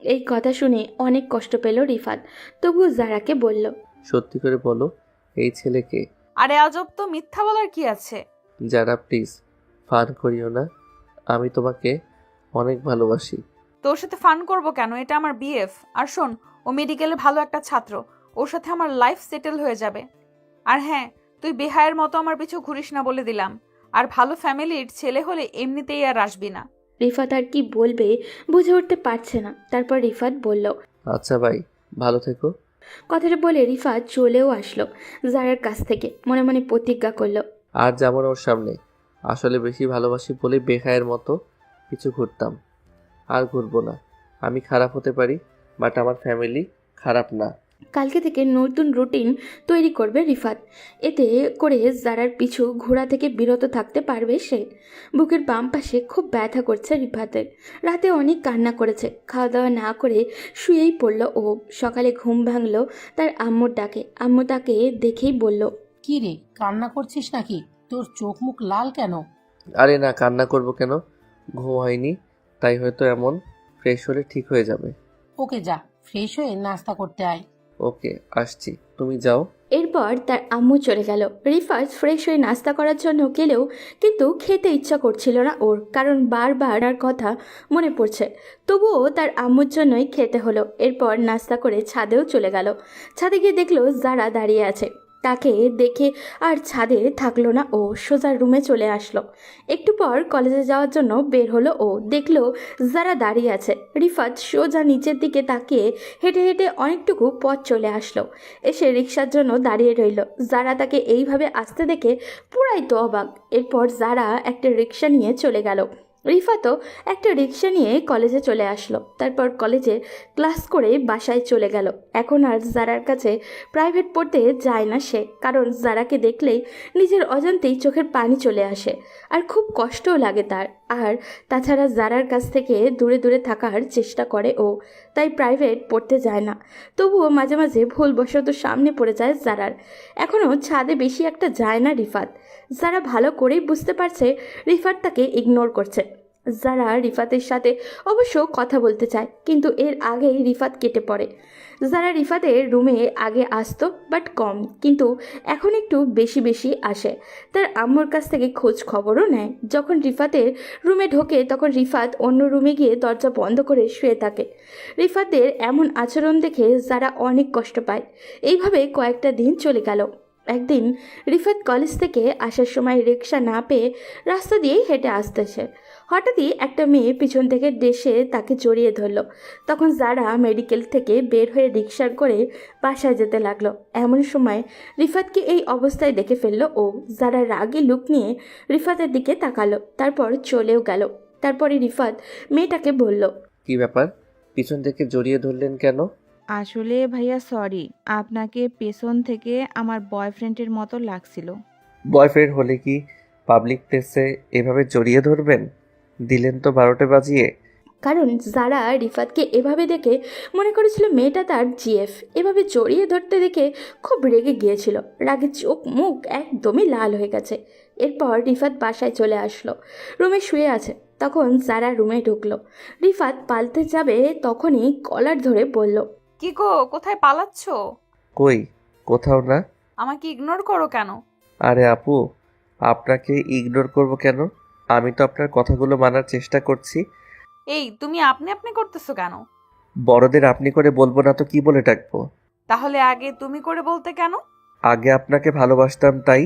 এই কথা শুনে অনেক কষ্ট পেল রিফাত, তবু যারাকে বলল, সত্যি করে বলো, এই ছেলেকে? আরে আজব তো, মিথ্যা বলার কি আছে? যারা প্লিজ ফান করিও না, আমি তোমাকে অনেক ভালোবাসি। তোর সাথে ফান করব কেন? এটা আমার বিএফ। আর শোন, ও মেডিকেলে ভালো একটা ছাত্র। ওর সাথে আমার লাইফ সেটেল হয়ে যাবে। আর হ্যাঁ, তুই বেহায়ের মতো আমার পিছু ঘুরিস না বলে দিলাম। আর ভালো ফ্যামিলির ছেলে হলে এমনিতেই আর আসবি না। রিফাত আর কি বলবে বুঝে উঠতে পারছে না। তারপর রিফাত বলল, আচ্ছা ভাই, ভালো থেকো। কথাটা বলে রিফাত চলেও আসলো যারার কাছ থেকে। মনে মনে প্রতিজ্ঞা করলো, আর যেমন ওর সামনে আসলে বেশি ভালোবাসি বলে বেখায়ের মতো কিছু ঘুরতাম, আর ঘুরবো না। আমি খারাপ হতে পারি, বাট আমার ফ্যামিলি খারাপ না। কালকে থেকে নতুন রুটিন তৈরি করবে রিফাত। এতে করে যারার পিছু ঘোরা থেকে বিরত থাকতে পারবে সে। বুকের বাম পাশে খুব ব্যথা করছে রিফাতের। রাতে অনেক কান্না করেছে। খাওয়া দাওয়া না করে শুয়েই পড়ল ও। সকালে ঘুম ভাঙলো তার আম্মুর ডাকে। আম্মু তাকে দেখেই বলল, কি রে, কান্না করছিস নাকি? তোর চোখ মুখ লাল কেন? আরে না, কান্না করব কেন? ঘুম হয়নি, তাই হয়তো এমন। ফ্রেশ হলে ঠিক হয়ে যাবে। ওকে যা, ফ্রেশ হয়ে নাস্তা করতে আয়। ওকে, আসছি, তুমি যাও। এরপর তার আম্মু চলে গেল। রিফাত ফ্রেশ হয়ে নাস্তা করার জন্য গেলেও কিন্তু খেতে ইচ্ছা করছিল না ওর, কারণ বারবার আর কথা মনে পড়ছে। তবুও তার আম্মুর জন্যই খেতে হলো। এরপর নাস্তা করে ছাদেও চলে গেল। ছাদে গিয়ে দেখলো যারা দাঁড়িয়ে আছে। তাকে দেখে আর ছাদে থাকলো না ও, সোজা রুমে চলে আসলো। একটু পর কলেজে যাওয়ার জন্য বের হলো ও। দেখলো যারা দাঁড়িয়ে আছে। রিফাত সোজা নিচের দিকে তাকিয়ে হেঁটে হেঁটে অনেকটুকু পথ চলে আসলো। এসে রিক্সার জন্য দাঁড়িয়ে রইল। যারা তাকে এইভাবে আসতে দেখে পুরাই তো অবাক। এরপর যারা একটা রিক্সা নিয়ে চলে গেল। রিফাতও একটা রিক্সা নিয়ে কলেজে চলে আসলো। তারপর কলেজে ক্লাস করে বাসায় চলে গেল। এখন আর যারার কাছে প্রাইভেট পড়তে যায় না সে, কারণ যারাকে দেখলেই নিজের অজান্তেই চোখের পানি চলে আসে আর খুব কষ্টও লাগে তার। আর তাছাড়া জারার কাছ থেকে দূরে দূরে থাকার চেষ্টা করে ও, তাই প্রাইভেট পড়তে যায় না। তবুও মাঝে মাঝে ভুলবশত সামনে পড়ে যায় জারার। এখনও ছাদে বেশি একটা যায় না রিফাত। যারা ভালো করেই বুঝতে পারছে রিফাত তাকে ইগনোর করছে। যারা রিফাতের সাথে অবশ্য কথা বলতে চায়, কিন্তু এর আগেই রিফাত কেটে পড়ে। যারা রিফাতের রুমে আগে আসতো বাট কম, কিন্তু এখন একটু বেশি বেশি আসে। তার আম্মুর কাছ থেকে খোঁজ খবরও নেয়। যখন রিফাতের রুমে ঢোকে তখন রিফাত অন্য রুমে গিয়ে দরজা বন্ধ করে শুয়ে থাকে। রিফাতের এমন আচরণ দেখে যারা অনেক কষ্ট পায়। এইভাবে কয়েকটা দিন চলে গেল। একদিন রিফাত কলেজ থেকে আসার সময় রিক্সা না পেয়ে রাস্তা দিয়ে হেঁটে আসতেছে। হঠাৎই একটা মেয়ে পিছন থেকে ডেসে তাকে জড়িয়ে ধরল। তখন যারা মেডিকেল থেকে বের হয়ে রিক্সার করে বাসায় যেতে লাগলো। এমন সময় রিফাতকে এই অবস্থায় দেখে ফেললো ও। যারা রাগে লুক নিয়ে রিফাতের দিকে তাকালো, তারপর চলেও গেল। তারপরে রিফাত মেয়েটাকে বলল, কি ব্যাপার, পিছন থেকে জড়িয়ে ধরলেন কেন? আসলে ভাইয়া সরি, আপনাকে পেছন থেকে আমার বয়ফ্রেন্ডের মতো লাগছিল। বয়ফ্রেন্ড হলে কি পাবলিক প্লেসে এভাবে জড়িয়ে ধরবেন? দিলেন তো 12টে বাজিয়ে। কারণ যারা রিফাতকে এভাবে দেখে মনে করেছিল মেয়েটা তার জিএফ। এভাবে জড়িয়ে ধরতে দেখে খুব রেগে গিয়েছিল। রাগে চোখ মুখ একদমই লাল হয়ে গেছে। এরপর রিফাত বাসায় চলে আসলো। রুমে শুয়ে আছে। তখন যারা রুমে ঢুকলো। রিফাত পালতে যাবে তখনই কলার ধরে বলল, কি গো, কোথায় পালাচ্ছ? কই, কোথাও না। আমাকে ইগনোর করো কেন? আরে আপু, আপনাকে ইগনোর করব কেন? আমি তো আপনার কথাগুলো মানার চেষ্টা করছি। এই তুমি আপনি আপনি করতেছো কেন? বড়দের আপনি করে বলবো না তো কি বলে ডাকবো? তাহলে আগে তুমি করে বলতে কেন? আগে আপনাকে ভালোবাসতাম তাই।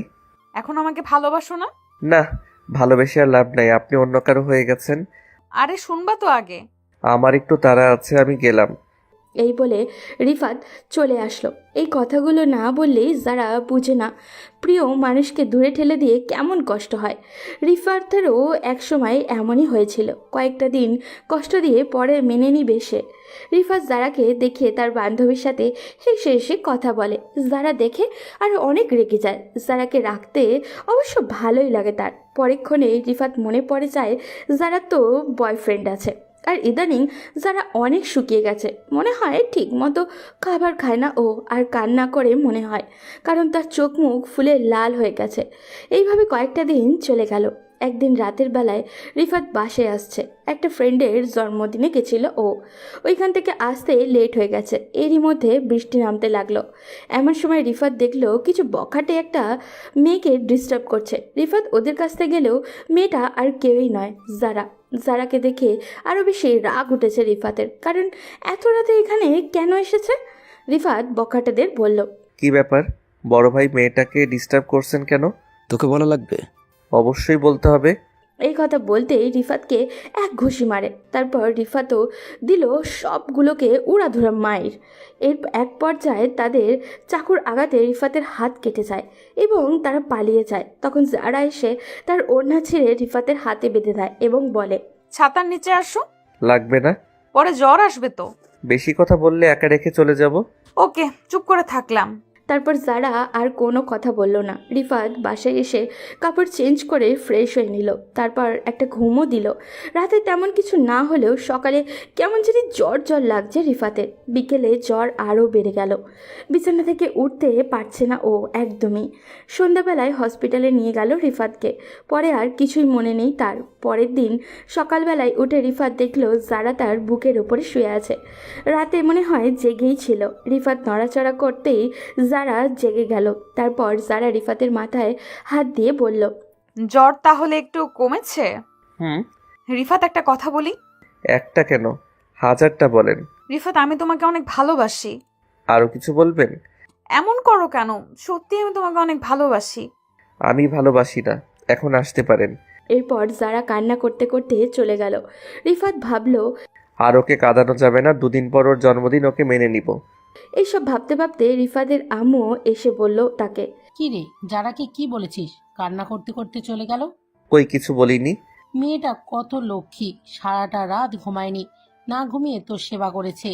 এখন আমাকে ভালোবাসো না? না, ভালোবেসে আর লাভ নাই, আপনি অন্য কারো হয়ে গেছেন। আরে শুনবা তো আগে। আমার একটু তাড়া আছে, আমি গেলাম। এই বলে রিফাত চলে আসলো। এই কথাগুলো না বললেই যারা বুঝে না প্রিয় মানুষকে দূরে ঠেলে দিয়ে কেমন কষ্ট হয়। রিফাতেরও একসময় এমনই হয়েছিল। কয়েকটা দিন কষ্ট দিয়ে পরে মেনে নিবে সে। রিফাত যারাকে দেখে তার বান্ধবীর সাথে হেসে হেসে কথা বলে। যারা দেখে আর অনেক রেগে যায়। যারাকে রাখতে অবশ্য ভালোই লাগে তার। পরক্ষণে রিফাত মনে পড়ে যায় যারা তো বয়ফ্রেন্ড আছে। আর ইদানিং যারা অনেক শুকিয়ে গেছে। মনে হয় ঠিক মতো খাবার খায় না ও, আর কান্না করে মনে হয়, কারণ তার চোখ মুখ ফুলে লাল হয়ে গেছে। এইভাবে কয়েকটা দিন চলে গেল। একদিন রাতের বেলায় রিফাত বাসায় আসছে। একটা ফ্রেন্ডের জন্মদিনে গেছিল ও। ওইখান থেকে আসতে লেট হয়ে গেছে। এরই মধ্যে বৃষ্টি নামতে লাগলো। এমন সময় রিফাত দেখলো কিছু বখাটে একটা মেয়েকে ডিস্টার্ব করছে। রিফাত ওদের কাছ থেকে গেলেও মেয়েটা আর কেউই নয়, যারাকে দেখে আরও বেশি রাগ উঠেছে রিফাতের। কারণ এত রাতে এখানে কেন এসেছে? রিফাত বখাটেদের বলল, কি ব্যাপার, বড় ভাই মেয়েটাকে ডিস্টার্ব করছেন কেন? তোকে বলা লাগবে? অবশ্যই বলতে হবে। এই কথা বলতেই রিফাতকে এক ঘুষি মারে। তারপর রিফাতও দিল সবগুলোকে উড়াধুরা মাইর। এর এক পর্যায়ে তাদের চাকুর আঘাতে রিফাতের হাত কেটে যায় এবং তারা পালিয়ে যায়। তখন যারা এসে তার ওড়না ছিঁড়ে রিফাতের হাতে বেঁধে দেয় এবং বলে, ছাতার নিচে আসো, লাগবে না। পরে জ্বর আসবে তো। বেশি কথা বললে একা রেখে চলে যাব। ওকে, চুপ করে থাকলাম। তারপর যারা আর কোনো কথা বলল না। রিফাত বাসায় এসে কাপড় চেঞ্জ করে ফ্রেশ হয়ে নিল। তারপর একটা ঘুমও দিল। রাতে তেমন কিছু না হলেও সকালে কেমন জানি জ্বর জ্বর লাগছে রিফাতের। বিকেলে জ্বর আরও বেড়ে গেল। বিছানা থেকে উঠতে পারছে না ও একদমই। সন্ধ্যাবেলায় হসপিটালে নিয়ে গেল রিফাতকে। পরে আর কিছুই মনে নেই তার। পরের দিন সকালবেলায় উঠে রিফাত দেখলো যারা তার বুকের ওপরে শুয়ে আছে। রাতে মনে হয় জেগেই ছিল। রিফাত নড়াচড়া করতেই যারা জেগে গেল। তারপর যারা রিফাতের মাথায় হাত দিয়ে বলল, জ্বর তাহলে একটু কমেছে? হুম। রিফাত, একটা কথা বলি। একটা কেন, হাজারটা বলেন। রিফাত, আমি তোমাকে অনেক ভালোবাসি। আরো কিছু বলবেন? এমন করো কেন? সত্যি আমি তোমাকে অনেক ভালোবাসি। আমি ভালোবাসি না, এখন আসতে পারেন। এরপর যারা কান্না করতে করতে চলে গেল। রিফাত ভাবল, আর ওকে কাঁদানো যাবে না, 2 দিন পর ওর জন্মদিন, ওকে মেনে নিব। এইসব ভাবতে ভাবতে রিফাতের আম্মু এসে বলল তাকে, কি রে, যারাকে কি বলেছিস কান্না করতে করতে চলে গেল? কই কিছু বলিনি। মেয়েটা কত লক্ষ্মী, সারাটা রাত ঘুমায়নি। না ঘুমিয়ে তোর সেবা করেছে।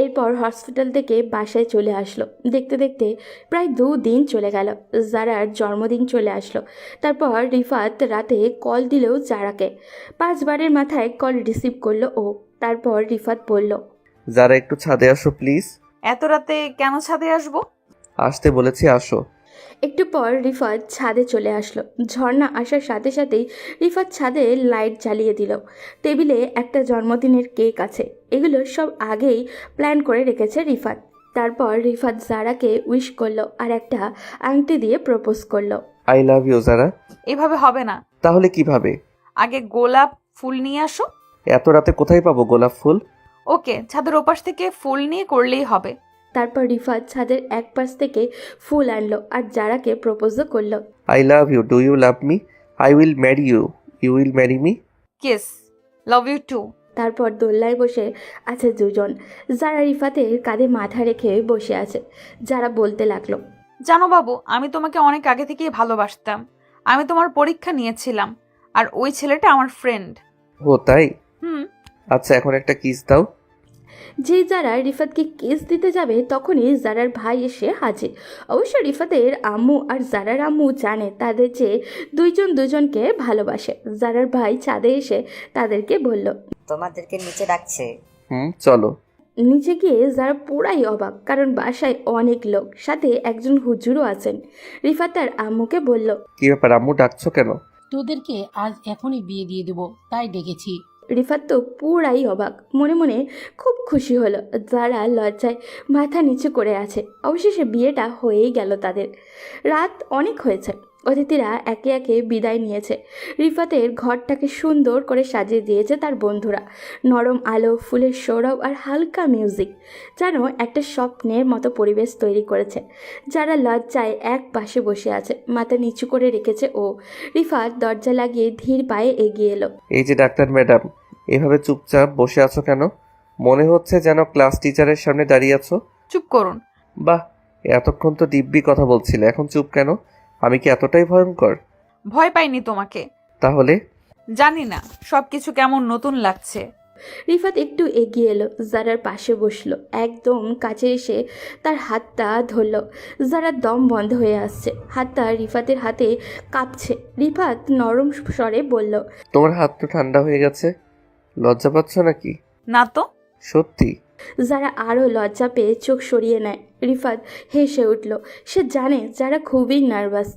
এরপর হসপিটাল থেকে বাসায় চলে আসলো। দেখতে দেখতে প্রায় 2 দিন চলে গেল। জারার জন্মদিন চলে আসলো। তারপর রিফাত রাতে কল দিলেও জারাকে 5বারের মাথায় কল রিসিভ করলো ও। তারপর রিফাত বলল, যারা একটু ছাদে আসো প্লিজ। এত রাতে কেন ছাদে আসবো? আসতে বলেছি, আসো। একটু পর রিফাত ছাদে চলে আসলো। ঝর্ণা আসার সাথে সাথেই রিফাত ছাদে লাইট জ্বালিয়ে দিল। টেবিলে একটা জন্মদিনের কেক আছে। এগুলো সব আগেই প্ল্যান করে রেখেছে রিফাত। তারপর রিফাত জারাকে উইশ করলো আর একটা আংটি দিয়ে প্রপোজ করলো। আই লাভ ইউ যারা। এভাবে হবে না। তাহলে কিভাবে? আগে গোলাপ ফুল নিয়ে আসো। এত রাতে কোথায় পাবো গোলাপ ফুল? ওকে, ছাদের ওপাশ থেকে ফুল নিয়ে করলেই হবে। তারপর রিফাত ছাদের এক পাশ থেকে ফুল আনলো আর জারাকে প্রপোজও করলো। I love you, do you love me? I will marry you, you will marry me. Kiss, love you too. তারপর দোল্লায় বসে আছে দুজন। যারা রিফাতের কাঁধে মাথা রেখে বসে আছে। যারা বলতে লাগলো, জানো বাবু, আমি তোমাকে অনেক আগে থেকেই ভালোবাসতাম। আমি তোমার পরীক্ষা নিয়েছিলাম, আর ওই ছেলেটা আমার ফ্রেন্ড। ও তাই? হুম। আচ্ছা, এখন একটা কিস দাও। যে যারা রিফাতকে কিস দিতে যাবে তখনই জারার ভাই এসে হাজির। অবশ্য রিফাতের আম্মু আর জারার আম্মু জানে তাদের যে দুইজন দুজনকে ভালোবাসে। জারার ভাই ছাদে এসে তাদেরকে বলল, তোমাদেরকে নিচে ডাকছে। চলো। নিচে গিয়ে যারা পুরাই অবাক, কারণ বাসায় অনেক লোক, সাথে একজন হুজুরও আছেন। রিফাত তার আম্মুকে বলল, কি ব্যাপার আম্মু, ডাকছো কেন? তোদেরকে আজ এখনই বিয়ে দিয়ে দেবো, তাই ডেকেছি। রিফাত তো পুরাই অবাক, মনে মনে খুব খুশি হলো। যারা লজ্জায় মাথা নিচু করে আছে। অবশেষে বিয়েটা হয়েই গেল তাদের। রাত অনেক হয়েছে। অতিথিরা একে একে বিদায় নিয়েছে। রিফাতের ঘরটাকে সুন্দর করে সাজিয়ে দিয়েছে তার বন্ধুরা। নরম আলো, ফুলের সৌরভ আর হালকা মিউজিক যেন একটা স্বপ্নের মতো পরিবেশ তৈরি করেছে। যারা লজ্জায় এক পাশে বসে আছে, মাথা নিচু করে রেখেছে ও। রিফাত দরজা লাগিয়ে ধীর পায়ে এগিয়ে এলো। এই যে ডাক্তার ম্যাডাম, এভাবে চুপচাপ বসে আছো কেন? মনে হচ্ছে যেন ক্লাস টিচারের সামনে দাঁড়িয়ে আছো। চুপ করুন। বাহ, এতক্ষণ তো দিব্যি কথা বলছিলে, এখন চুপ কেন? আমি কি এতটাই ভয়ঙ্কর? ভয় পাইনি তোমাকে। তাহলে? জানি না, সবকিছু কেমন নতুন লাগছে। রিফাত একটু এগিয়ে এলো, জারার পাশে বসলো। একদম কাছে এসে তার হাতটা ধরলো। জারার দম বন্ধ হয়ে আসছে, হাতটা রিফাতের হাতে কাঁপছে। রিফাত নরম স্বরে বলল, তোমার হাত তো ঠান্ডা হয়ে গেছে, লজ্জা পাচ্ছ নাকি? না তো। সত্যি? যারা আরও লজ্জা পেয়ে চোখ সরিয়ে নেয়। রিফাত হেসে উঠল। সে জানে যারা খুবই নার্ভাস।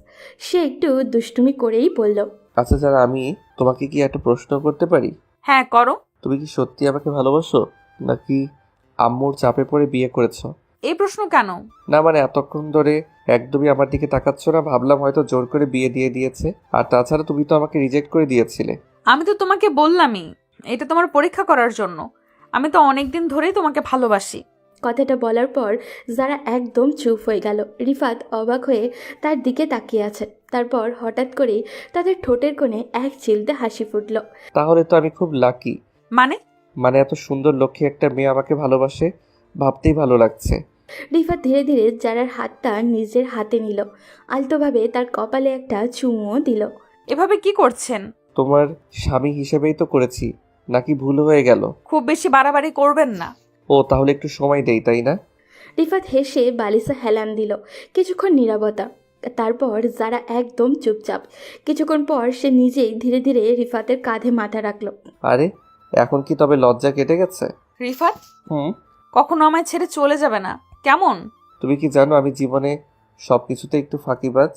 সে একটু দুষ্টুমি করেই বলল, আচ্ছা যারা, আমি তোমাকে কি একটা প্রশ্ন করতে পারি? হ্যাঁ, করো। তুমি কি সত্যি আমাকে ভালোবাসো, নাকি আম্মুর চাপে পড়ে বিয়ে করেছো? এই প্রশ্ন কেন? না মানে এতক্ষণ ধরে একদমই আমার দিকে তাকাচ্ছ না, ভাবলাম হয়তো জোর করে বিয়ে দিয়ে দিয়েছে। আর তাছাড়া তুমি তো আমাকে রিজেক্ট করে দিয়েছিলে। আমি তো তোমাকে বললামই, এটা তোমার পরীক্ষা করার জন্য। আমি তো অনেকদিন ধরেই তোমাকে ভালোবাসি। কথাটা বলার পর যারা একদম চুপ হয়ে গেল। রিফাত অবাক হয়ে তার দিকে তাকিয়ে আছে। তারপর হঠাৎ করেই তাদের ঠোঁটের কোণে এক চিলতে হাসি ফুটল। তাহলে তো আমি খুব লাকি। মানে এত সুন্দর লক্ষ্মী একটা মেয়ে আমাকে ভালোবাসে, ভাবতেই ভালো লাগছে। রিফাত ধীরে ধীরে যারার হাতটা নিজের হাতে নিল। আলতোভাবে তার কপালে একটা চুমুও দিল। এভাবে কি করছেন? তোমার স্বামী হিসেবেই তো করেছি, নাকি ভুল হয়ে গেল? খুব বেশি বাড়াবাড়ি করবেন না। ও তাহলে একটু সময় দেই, তাই না? রিফাত হেসে বালিশে হেলান দিল। কিছুক্ষণ নীরবতা। তারপর যারা একদম চুপচাপ। কিছুক্ষণ পর সে নিজেই ধীরে ধীরে রিফাতের কাঁধে মাথা রাখল। আরে এখন কি তবে লজ্জা কেটে গেছে? রিফাত, কখনো আমায় ছেড়ে চলে যাবে না, কেমন? তুমি কি জানো আমি জীবনে সবকিছুতে একটু ফাঁকিবাজ।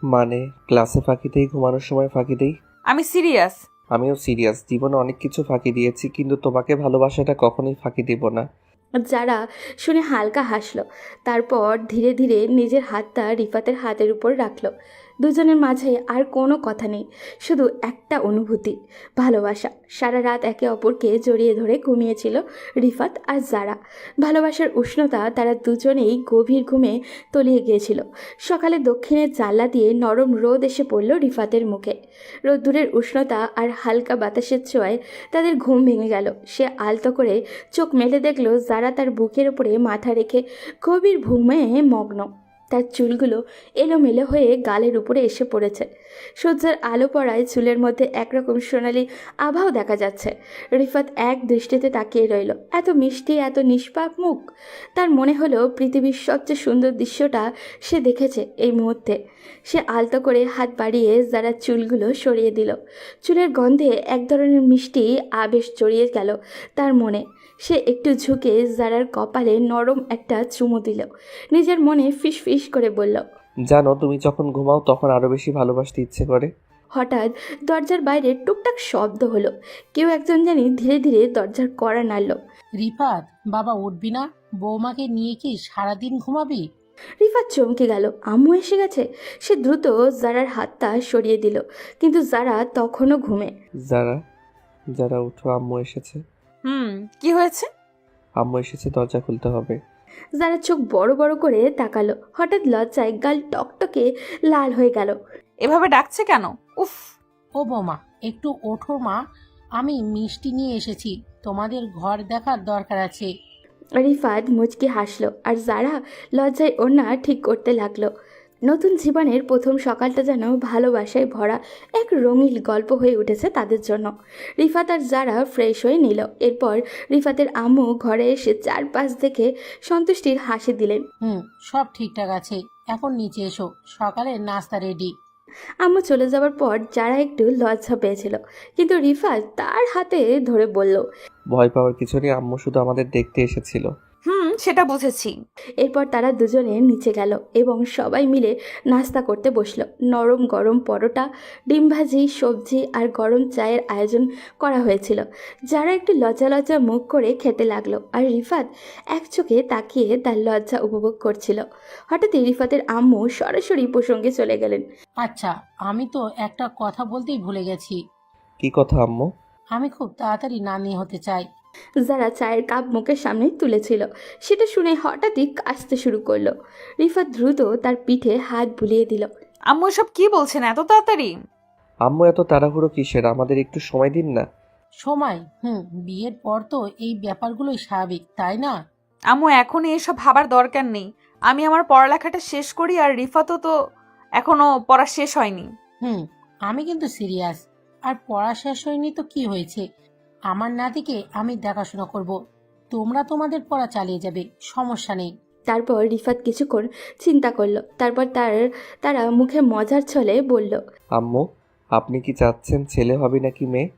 মানে ক্লাসে ফাঁকি দেই, ঘুমানোর সময় ফাঁকি দেই। আমি সিরিয়াস। আমিও সিরিয়াস, জীবনে অনেক কিছু ফাঁকি দিয়েছি, কিন্তু তোমাকে ভালোবাসাটা কখনোই ফাঁকি দিব না। যারা শুনে হালকা হাসল। তারপর ধীরে ধীরে নিজের হাতটা রিফাতের হাতের উপর রাখল। দুজনের মাঝে আর কোনো কথা নেই, শুধু একটা অনুভূতি, ভালোবাসা। সারা রাত একে অপরকে জড়িয়ে ধরে ঘুমিয়েছিল রিফাত আর যারা। ভালোবাসার উষ্ণতা তারা দুজনেই গভীর ঘুমে তলিয়ে গিয়েছিল। সকালে দক্ষিণের জানলা দিয়ে নরম রোদ এসে পড়ল রিফাতের মুখে। রোদ্দুরের উষ্ণতা আর হালকা বাতাসের ছোঁয়ায় তাদের ঘুম ভেঙে গেল। সে আলতো করে চোখ মেলে দেখল যারা তার বুকের উপরে মাথা রেখে গভীর ঘুমে মগ্ন। তার চুলগুলো এলোমেলো হয়ে গালের উপরে এসে পড়েছে। সূর্যের আলো পড়ায় চুলের মধ্যে একরকম সোনালি আভাও দেখা যাচ্ছে। রিফাত এক দৃষ্টিতে তাকিয়ে রইল। এত মিষ্টি, এত নিষ্পাপ মুখ। তার মনে হলো পৃথিবীর সবচেয়ে সুন্দর দৃশ্যটা সে দেখেছে এই মুহূর্তে। সে আলতো করে হাত বাড়িয়ে যারার চুলগুলো সরিয়ে দিল। চুলের গন্ধে এক ধরনের মিষ্টি আবেশ জড়িয়ে গেল তার মনে। সে একটু ঝুঁকে যারার কপালে নরম একটা চুমু দিল। নিজের মনে ফিস ফিস করে বলল, জানো, তুমি যখন ঘুমাও তখন আরো বেশি ভালোবাসতে ইচ্ছে করে। হঠাৎ দরজার বাইরে টুকটাক শব্দ হলো। কেউ একজন জানি ধীরে ধীরে দরজার কড়া নাড়ল। রিফাত, বাবা উঠবি না? বৌমাকে নিয়ে কি সারাদিন ঘুমাবি? রিফাত চমকে গেল। আম্মু এসে গেছে। সে দ্রুত জারার হাতটা সরিয়ে দিল, কিন্তু জারা তখনও ঘুমে। যারা যারা উঠো, আম্মু এসেছে। কি হয়েছে? আম্মু এসেছে, দরজা খুলতে হবে। যারা চোখ বড় বড় করে তাকালো। হঠাৎ লজ্জায় গাল টকটকে লাল হয়ে গেল। এভাবে ডাকছে কেন? উফ। ও বৌমা, একটু ওঠো মা, আমি মিষ্টি নিয়ে এসেছি, তোমাদের ঘর দেখার দরকার আছে। রিফাত মুচকি হাসলো, আর যারা লজ্জায় ওড়না ঠিক করতে লাগলো। নতুন জীবনের প্রথম সকালটা যেন ভালোবাসায় ভরা এক রঙিন গল্প হয়ে উঠেছে তাদের জন্য। রিফাত আর যারা ফ্রেশ হয়ে নিল। এরপর রিফাতের আম্মু ঘরে এসে চারপাশ দেখে সন্তুষ্টির হাসি দিলেন। সব ঠিকঠাক আছে, এখন নিচে এসো, সকালের নাস্তা রেডি। আম্মু চলে যাওয়ার পর যারা একটু লজ্জা পেয়েছিল, কিন্তু রিফাত তার হাতে ধরে বলল, ভয় পাওয়ার কিছু নেই, আম্মু শুধু আমাদের দেখতে এসেছিল। সেটা বুঝেছি। এরপর তারা দুজনে নিচে গেল এবং সবাই মিলে নাস্তা করতে বসলো। নরম গরম পরোটা, ডিম ভাজি, সবজি আর গরম চায়ের আয়োজন করা হয়েছিল। যারা একটু লজ্জা লজ্জা মুখ করে খেতে লাগলো, আর রিফাত এক চোখে তাকিয়ে তার লজ্জা উপভোগ করছিল। হঠাৎই রিফাতের আম্মু সরাসরি প্রসঙ্গে চলে গেলেন। আচ্ছা, আমি তো একটা কথা বলতেই ভুলে গেছি। কি কথা আম্মু? আমি খুব তাড়াতাড়ি নানি হতে চাই। যারা চায়ের কাপ মুখের সামনে তুলেছিল, সেটা শুনে হঠাৎই কাশতে শুরু করলো। রিফাত দ্রুত তার পিঠে হাত বুলিয়ে দিল। আম্মু এসব কি বলছেন এত তাড়াতাড়ি? আম্মু এত তাড়াহুড়ো কিসের? আমাদের একটু সময় দিন না। সময়? বিয়ের পর তো এই ব্যাপারগুলোই স্বাভাবিক, তাই না? আম্মু এখনই এসব ভাবার দরকার নেই। আমি আমার পড়ালেখাটা শেষ করি, আর রিফাতও তো এখনো পড়া শেষ হয়নি। আমি কিন্তু সিরিয়াস। আর পড়া শেষ হয়নি তো কি হয়েছে? আমার নাতিকে আমি দেখাশোনা করব, তোমরা তোমাদের পড়া চালিয়ে যাবে, সমস্যা নেই। তারপর রিফাত কিছুক্ষণ চিন্তা করলো। তারপর তারা মুখে মজার ছলে বলল, আম্মু, আপনি কি চাচ্ছেন ছেলে হবে নাকি মেয়ে?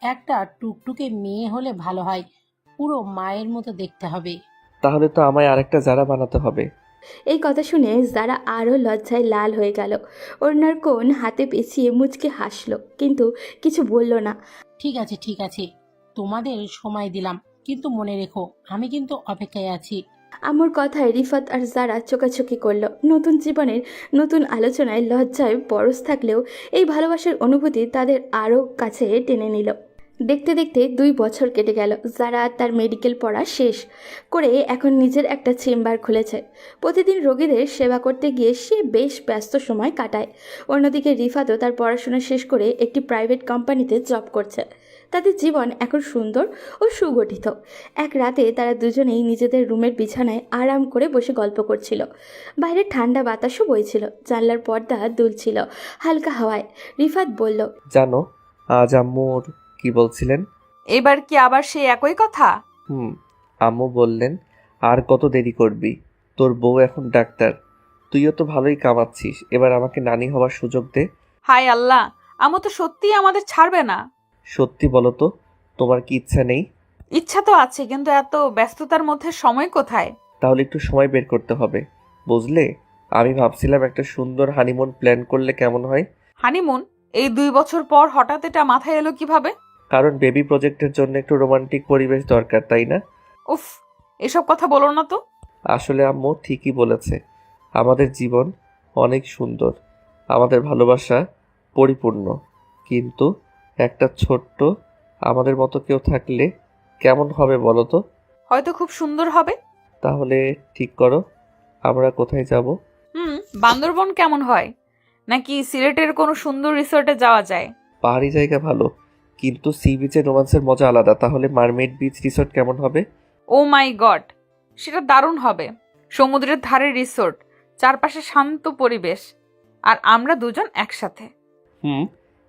একটা টুকটুকে মেয়ে হলে ভালো হয়, পুরো মায়ের মতো দেখতে হবে। তাহলে তো আমায় আরেকটা যারা বানাতে হবে। এই কথা শুনে যারা আরও লজ্জায় লাল হয়ে গেল। ওড়নার কোণ হাতে পেঁচিয়ে মুচকে হাসলো, কিন্তু কিছু বলল না। ঠিক আছে ঠিক আছে, তোমাদের সময় দিলাম, কিন্তু মনে রেখো আমি কিন্তু অপেক্ষায় আছি। আমার কথায় রিফাত আর যারা চোকাচোকি করলো। নতুন জীবনের নতুন আলোচনায় লজ্জায় পরশ থাকলেও এই ভালোবাসার অনুভূতি তাদের আরও কাছে টেনে নিল। দেখতে দেখতে 2 বছর কেটে গেল। যারা তার মেডিকেল পড়া শেষ করে এখন নিজের একটা চেম্বার খুলেছে। প্রতিদিন রোগীদের সেবা করতে গিয়ে সে বেশ ব্যস্ত সময় কাটায়। অন্যদিকে রিফাতও তার পড়াশোনা শেষ করে একটি প্রাইভেট কোম্পানিতে জব করছে। তাদের জীবন এখন সুন্দর ও সুগঠিত। এক রাতে তারা দুজনেই নিজেদের রুমের বিছানায় আরাম করে বসে গল্প করছিল। বাইরে ঠান্ডা বাতাসও বইছিল, জানলার পর্দা দুলছিল হালকা হাওয়ায়। রিফাত বলল, জানো, আজ আম্মুর কি বলছিলেন? এবার কি আবার সেই একই কথা? আম্মু বললেন, আর কত দেরি করবি? তোর বউ এখন ডাক্তার, তুইও তো ভালোই কামাচ্ছিস, এবার আমাকে নানি হওয়ার সুযোগ দে। হায় আল্লাহ, আম্মু তো সত্যিই আমাদের ছাড়বে না। সত্যি বলো তো, তোমার কি ইচ্ছা নেই? ইচ্ছা তো আছে, কিন্তু এত ব্যস্ততার মধ্যে সময় কোথায়? তাহলে একটু সময় বের করতে হবে, বুঝলে? আমি ভাবছিলাম একটা সুন্দর হানিমুন প্ল্যান করলে কেমন হয়। হানিমুন? এই 2 বছর পর হঠাৎ এটা মাথায় এলো কিভাবে? কারণ বেবি প্রজেক্টের জন্য একটু রোমান্টিক পরিবেশ দরকার, তাই না? উফ, এসব কথা বলো না তো। আসলে আম্মু ঠিকই বলেছে, আমাদের জীবন অনেক সুন্দর, আমাদের ভালোবাসা পরিপূর্ণ, কিন্তু একটা ছোট্ট আমাদের মতো কেউ থাকলে কেমন হবে বলো তো? হয়তো খুব সুন্দর হবে। তাহলে ঠিক করো, আমরা কোথায় যাব? বান্দরবন কেমন হয়? নাকি সিলেটের কোনো সুন্দর রিসোর্টে যাওয়া যায়? পাহাড়ি জায়গা ভালো, কিন্তু সি বিচে রোমান্সের মজা আলাদা। তাহলে মারমেড বিচ রিসোর্ট কেমন হবে? ও মাই গড, সেটা দারুণ হবে। সমুদ্রের ধারে রিসোর্ট, চারপাশে শান্ত পরিবেশ, আর আমরা দুজন একসাথে।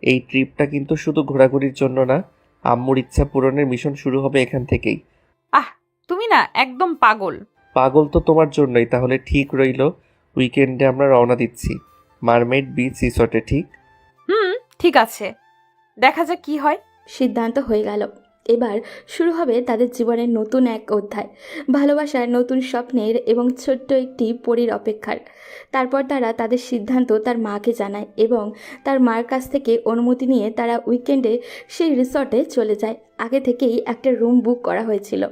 এই ট্রিপটা কিন্তু শুধু ঘোরাঘুরির জন্য না, আম্মুর ইচ্ছা পূরণের মিশন শুরু হবে এখান থেকেই। আহ, তুমি না একদম পাগল। পাগল তো তোমার জন্যই। তাহলে ঠিক রইলো, উইকেন্ডে আমরা রওনা দিচ্ছি মারমেড বিচ রিসর্টে, ঠিক? ঠিক আছে, দেখা যাক কি হয়। সিদ্ধান্ত হয়ে গেল। এবার শুরু হবে তাদের জীবনের নতুন এক অধ্যায়, ভালোবাসার নতুন স্বপ্নের এবং ছোট্ট একটি পরীর অপেক্ষার। তারপর তারা তাদের সিদ্ধান্ত তার মাকে জানায় এবং তার মার কাছ থেকে অনুমতি নিয়ে তারা উইকেন্ডে সেই রিসর্টে চলে যায়। আগে থেকেই একটা রুম বুক করা হয়েছিল।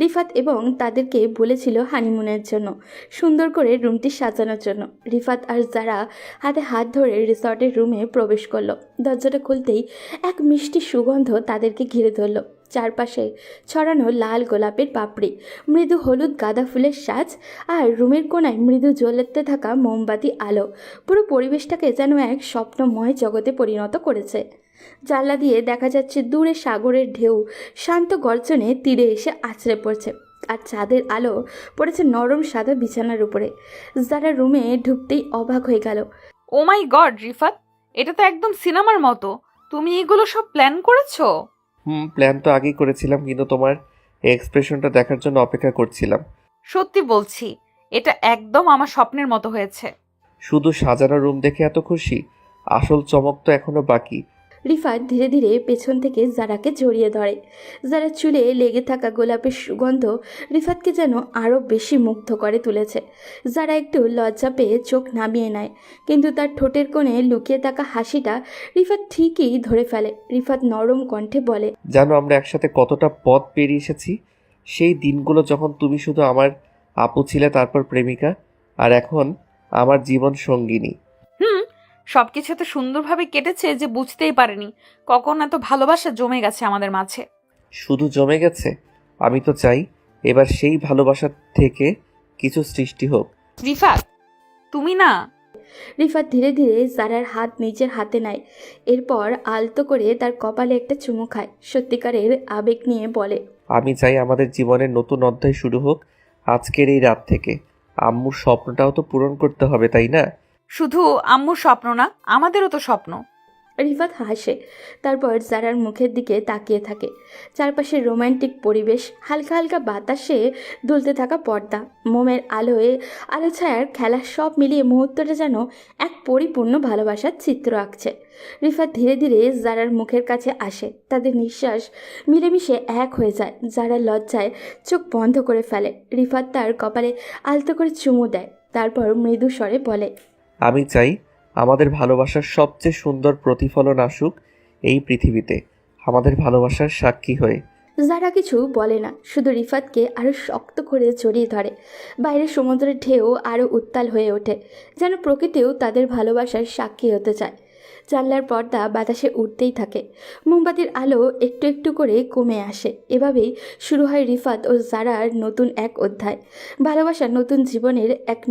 রিফাত এবং তাদেরকে বলেছিল হানিমুনের জন্য, সুন্দর করে রুমটি সাজানোর জন্য। রিফাত আর যারা হাতে হাত ধরে রিসর্টের রুমে প্রবেশ করলো। দরজাটা খুলতেই এক মিষ্টি সুগন্ধ তাদেরকে ঘিরে ধরল। চারপাশে ছড়ানো লাল গোলাপের পাপড়ি, মৃদু হলুদ গাঁদা ফুলের সাজ, আর রুমের কোণায় মৃদু জ্বলতে থাকা মোমবাতি আলো পুরো পরিবেশটাকে যেন এক স্বপ্নময় জগতে পরিণত করেছে। জানলা দিয়ে দেখা যাচ্ছে দূরে সাগরের ঢেউ শান্ত গর্জনে তীরে এসে আছড়ে পড়ছে, আর চাঁদের আলো পড়েছে নরম সাদা বিছানার উপরে। যারা রুমে ঢুকতেই অবাক হয়ে গেল। ও মাই গড রিফাত, এটা তো একদম সিনেমার মতো। তুমি এগুলো সব প্ল্যান করেছো? প্ল্যান তো আগেই করেছিলাম, কিন্তু তোমার এক্সপ্রেশনটা দেখার জন্য অপেক্ষা করছিলাম। সত্যি বলছি, এটা একদম আমার স্বপ্নের মতো হয়েছে। শুধু সাজানো রুম দেখে এত খুশি? আসল চমক তো এখনো বাকি। রিফাত ধীরে ধীরে পেছন থেকে জারাকে জড়িয়ে ধরে। যারা চুলে লেগে থাকা গোলাপের সুগন্ধ রিফাতকে যেন আরও বেশি মুগ্ধ করে তুলেছে। যারা একটু লজ্জা পেয়ে চোখ নামিয়ে নেয়, কিন্তু তার ঠোঁটের কোণে লুকিয়ে থাকা হাসিটা রিফাত ঠিকই ধরে ফেলে। রিফাত নরম কণ্ঠে বলে, জানো আমরা একসাথে কতটা পথ পেরিয়ে এসেছি? সেই দিনগুলো যখন তুমি শুধু আমার আপু ছিলে, তারপর প্রেমিকা, আর এখন আমার জীবন সঙ্গিনী। সবকিছু এত সুন্দরভাবে কেটেছে যে বুঝতেই পারিনি কখন এত ভালোবাসা জমে গেছে আমাদের মাঝে। শুধু জমে গেছে? আমি তো চাই এবার সেই ভালোবাসা থেকে কিছু সৃষ্টি হোক। রিফাত, তুমি না। রিফাত ধীরে ধীরে জারার হাত নিজের হাতে নেয়। এরপর আলতো করে তার কপালে একটা চুমু খায়। সত্যিকারের আবেগ নিয়ে বলে, আমি চাই আমাদের জীবনের নতুন অধ্যায় শুরু হোক আজকের এই রাত থেকে। আম্মুর স্বপ্নটাও তো পূরণ করতে হবে, তাই না? শুধু আম্মুর স্বপ্ন না, আমাদেরও তো স্বপ্ন। রিফাত হাসে, তারপর জারার মুখের দিকে তাকিয়ে থাকে। চারপাশে রোমান্টিক পরিবেশ, হালকা হালকা বাতাসে দুলতে থাকা পর্দা, মোমের আলোয় আলো ছায়ার খেলা, সব মিলিয়ে মুহূর্তটা যেন এক পরিপূর্ণ ভালোবাসার চিত্র আঁকছে। রিফাত ধীরে ধীরে জারার মুখের কাছে আসে। তাদের নিঃশ্বাস মিলেমিশে এক হয়ে যায়। জারা লজ্জায় চোখ বন্ধ করে ফেলে। রিফাত তার কপালে আলতো করে চুমু দেয়, তারপর মৃদু স্বরে বলে, আমি চাই আমাদের ভালোবাসার সবচেয়ে সুন্দর প্রতিফলন আসুক এই পৃথিবীতে, আমাদের ভালোবাসার সাক্ষী হয়ে। যারা কিছু বলে না, শুধু রিফাতকে আরও শক্ত করে জড়িয়ে ধরে। বাইরে সমুদ্রের ঢেউ আরও উত্তাল হয়ে ওঠে, যেন প্রকৃতিও তাদের ভালোবাসার সাক্ষী হতে চায়। জানলার পর্দা বাতাসে উঠতেই থাকে, মোমবাতির আলো একটু একটু করে কমে আসে। এভাবেই শুরু হয় রিফাত ও জারার নতুন এক অধ্যায়, ভালোবাসার নতুন জীবনের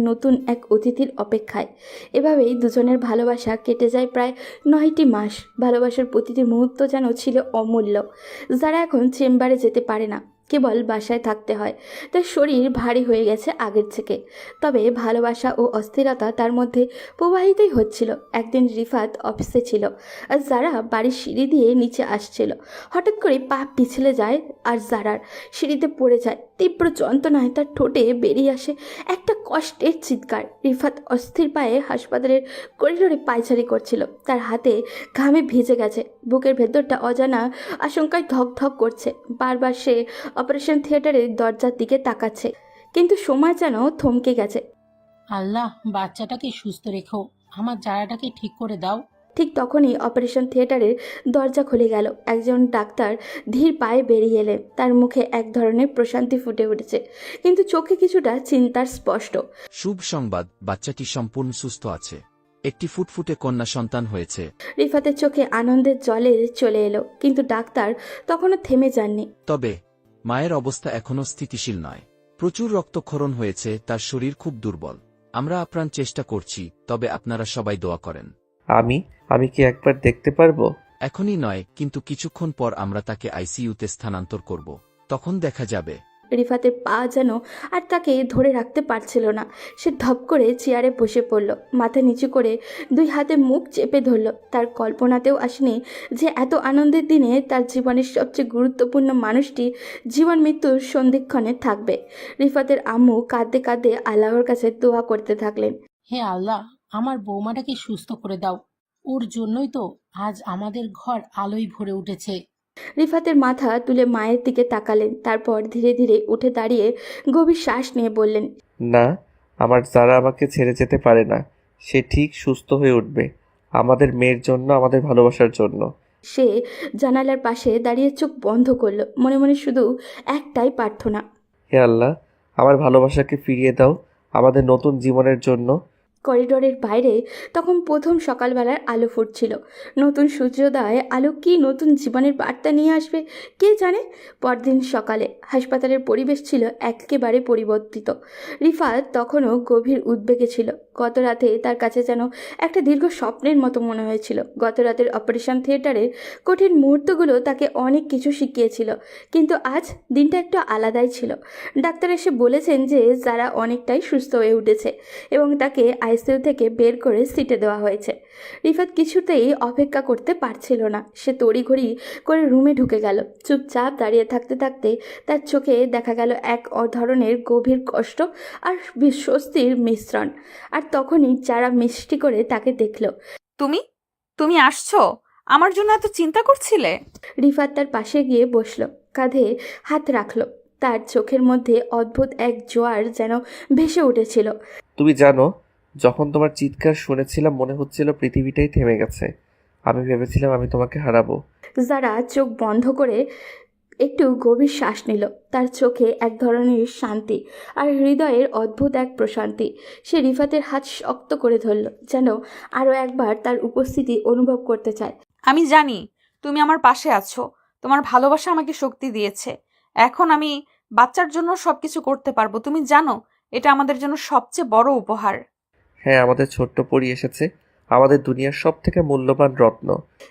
নতুন এক অতিথির অপেক্ষায়। এভাবেই দুজনের ভালোবাসা কেটে যায় প্রায় 9টি মাস। ভালোবাসার প্রতিটি মুহূর্ত যেন ছিল অমূল্য। যারা এখন চেম্বারে যেতে পারে না, কেবল বাসায় থাকতে হয়। তার শরীর ভারী হয়ে গেছে আগের থেকে, তবে ভালোবাসা ও অস্থিরতা তার মধ্যে প্রবাহিতই হচ্ছিল। একদিন রিফাত অফিসে ছিল আর যারা বাড়ির সিঁড়ি দিয়ে নিচে আসছিল। হঠাৎ করে পা পিছলে যায় আর জারার সিঁড়িতে পড়ে যায়। তীব্র যন্ত্রণায় তার ঠোঁটে বেরিয়ে আসে একটা কষ্টের চিৎকার। রিফাত অস্থির পায়ে হাসপাতালের করিডোরে পায়চারি করছিল। তার হাতে ঘামে ভিজে গেছে, বুকের ভেতরটা অজানা আশঙ্কায় ধক ধক করছে। বারবার সে অপারেশন থিয়েটারের দরজার দিকে তাকাচ্ছে, কিন্তু সময় যেন থমকে গেছে। আল্লাহ, বাচ্চাটাকে সুস্থ রেখো, আমার জারাটাকে ঠিক করে দাও। ঠিক তখনই অপারেশন থিয়েটারের দরজা খুলে গেল। একজন ডাক্তার ধীর পায়ে বেরিয়ে এলেন। তার মুখে এক ধরনের প্রশান্তি ফুটে উঠেছে, কিন্তু চোখে কিছুটা চিন্তার স্পষ্ট। শুভ সংবাদ, বাচ্চাটি সম্পূর্ণ সুস্থ আছে। একটি ফুটফুটে কন্যা সন্তান হয়েছে। রিফাতের চোখে আনন্দের জলে চলে এলো, কিন্তু ডাক্তার তখনও থেমে যাননি। তবে মায়ের অবস্থা এখনও স্থিতিশীল নয়। প্রচুর রক্তক্ষরণ হয়েছে, তার শরীর খুব দুর্বল। আমরা আপ্রাণ চেষ্টা করছি, তবে আপনারা সবাই দোয়া করেন। আমি কি একবার দেখতে পারবো? এখনই নয়, কিন্তু কিছুক্ষণ পর আমরা তাকে আইসিইউতে স্থানান্তর করব। তখন দেখা যাবে। রিফাতের পা যেন আর তাকে ধরে রাখতে পারছিল না। সে ধপ করে চেয়ারে বসে পড়ল, মাথা নিচু করে 2 হাতে মুখ চেপে ধরল। তার কল্পনাতেও আসেনি যে এত আনন্দের দিনে তার জীবনের সবচেয়ে গুরুত্বপূর্ণ মানুষটি জীবন মৃত্যুর সন্ধিক্ষণে থাকবে। রিফাতের আম্মু কাঁদতে কাঁদতে আল্লাহর কাছে দোয়া করতে থাকলেন। হে আল্লাহ, আমার বৌমাটাকে সুস্থ করে দাও। ওর জন্যই তো আজ আমাদের ঘর আলোয় ভরে উঠেছে। রিফাতের মাথা তুলে মায়ের দিকে তাকালেন, তারপর ধীরে ধীরে উঠে দাঁড়িয়ে গভীর শ্বাস নিয়ে বললেন, না, আমার যারা আমাকে ছেড়ে যেতে পারে না, সে ঠিক সুস্থ হয়ে উঠবে, আমাদের মেয়ের জন্য, আমাদের ভালোবাসার জন্য। সে জানালার পাশে দাঁড়িয়ে চোখ বন্ধ করলো, মনে মনে শুধু একটাই প্রার্থনা, হে আল্লাহ, আমার ভালোবাসাকে ফিরিয়ে দাও আমাদের নতুন জীবনের জন্য। করিডোরের বাইরে তখন প্রথম সকালবেলার আলো ফুটছিল। নতুন সূর্যোদয় আলো কি নতুন জীবনের বার্তা নিয়ে আসবে কে জানে। পরদিন সকালে হাসপাতালের পরিবেশ ছিল একেবারে পরিবর্তিত। রিফাত তখনও গভীর উদ্বেগে ছিল। গত রাতে তার কাছে যেন একটা দীর্ঘ স্বপ্নের মতো মনে হয়েছিল। গত রাতের অপারেশন থিয়েটারের কঠিন মুহূর্তগুলো তাকে অনেক কিছু শিখিয়েছিল, কিন্তু আজ দিনটা একটু আলাদাই ছিল। ডাক্তার এসে বলেছেন যে যারা অনেকটাই সুস্থ হয়ে উঠেছে এবং তাকে আইসিইউ থেকে বের করে সিটে দেওয়া হয়েছে। রিফাত কিছুতেই অপেক্ষা করতে পারছিল না। সে তড়িঘড়ি করে রুমে ঢুকে গেল। চুপচাপ দাঁড়িয়ে থাকতে থাকতে তার চোখে দেখা গেল এক ধরনের গভীর কষ্ট আর বিস্বস্তির মিশ্রণ। আর তখনই যারা মিষ্টি করে তাকে দেখল। তুমি তুমি আসছো? আমার জন্য এত চিন্তা করছিলে? রিফাত তার পাশে গিয়ে বসলো, কাঁধে হাত রাখলো। তার চোখের মধ্যে অদ্ভুত এক জোয়ার যেন ভেসে উঠেছিল। তুমি জানো, যখন তোমার চিৎকার শুনেছিলাম মনে হচ্ছিল পৃথিবীটাই থেমে গেছে। আমি ভেবেছিলাম আমি তোমাকে হারাবো। যারা চোখ বন্ধ করে একটু গভীর শ্বাস নিল। তার চোখে এক ধরনের শান্তি আর হৃদয়ের অদ্ভুত এক প্রশান্তি। সে রিফাতের হাত শক্ত করে ধরল, যেন আরও একবার তার উপস্থিতি অনুভব করতে চায়। আমি জানি তুমি আমার পাশে আছো। তোমার ভালোবাসা আমাকে শক্তি দিয়েছে। এখন আমি বাচ্চার জন্য সবকিছু করতে পারবো। তুমি জানো, এটা আমাদের জন্য সবচেয়ে বড় উপহার। হ্যাঁ, আমাদের ছোট্ট পরী এসেছে, আমাদের দুনিয়ার সব থেকে মূল্যবান রত্ন।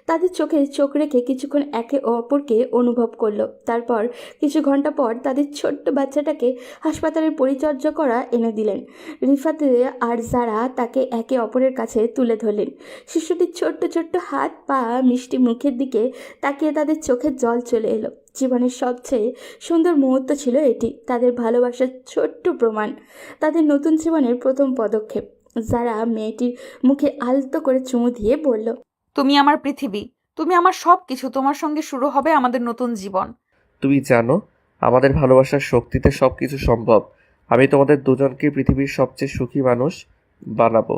তাদের চোখে চোখ রেখে কিছুক্ষণ একে অপরকে অনুভব করলো। তারপর কিছু ঘন্টা পর তাদের ছোট্ট বাচ্চাটাকে হাসপাতালের পরিচর্যা করা এনে দিলেন। রিফাতে আর যারা তাকে একে অপরের কাছে তুলে ধরলেন। শিশুটির ছোট্ট ছোট্ট হাত পা মিষ্টি মুখের দিকে তাকিয়ে তাদের চোখে জল চলে এলো। জীবনের সবচেয়ে সুন্দর মুহূর্ত ছিল এটি, তাদের ভালোবাসার ছোট্ট প্রমাণ, তাদের নতুন জীবনের প্রথম পদক্ষেপ। যারা মেয়েটির মুখে আলতো করে চুমু দিয়ে বলল, তুমি আমার পৃথিবী, তুমি আমার সব কিছু। তোমার সঙ্গে শুরু হবে আমাদের নতুন জীবন। তুমি জানো, আমাদের ভালোবাসার শক্তিতে সব কিছু সম্ভব। আমি তোমাদের দুজনকে পৃথিবীর সবচেয়ে সুখী মানুষ বানাবো।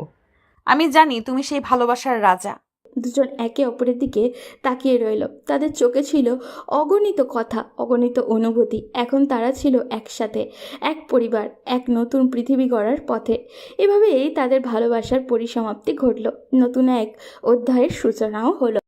আমি জানি তুমি সেই ভালোবাসার রাজা। দুজন একে অপরের দিকে তাকিয়ে রইল। তাদের চোখে ছিল অগণিত কথা, অগণিত অনুভূতি। এখন তারা ছিল একসাথে, এক পরিবার, এক নতুন পৃথিবী গড়ার পথে। এভাবেই তাদের ভালোবাসার পরিসমাপ্তি ঘটল, নতুন এক অধ্যায়ের সূচনাও হলো।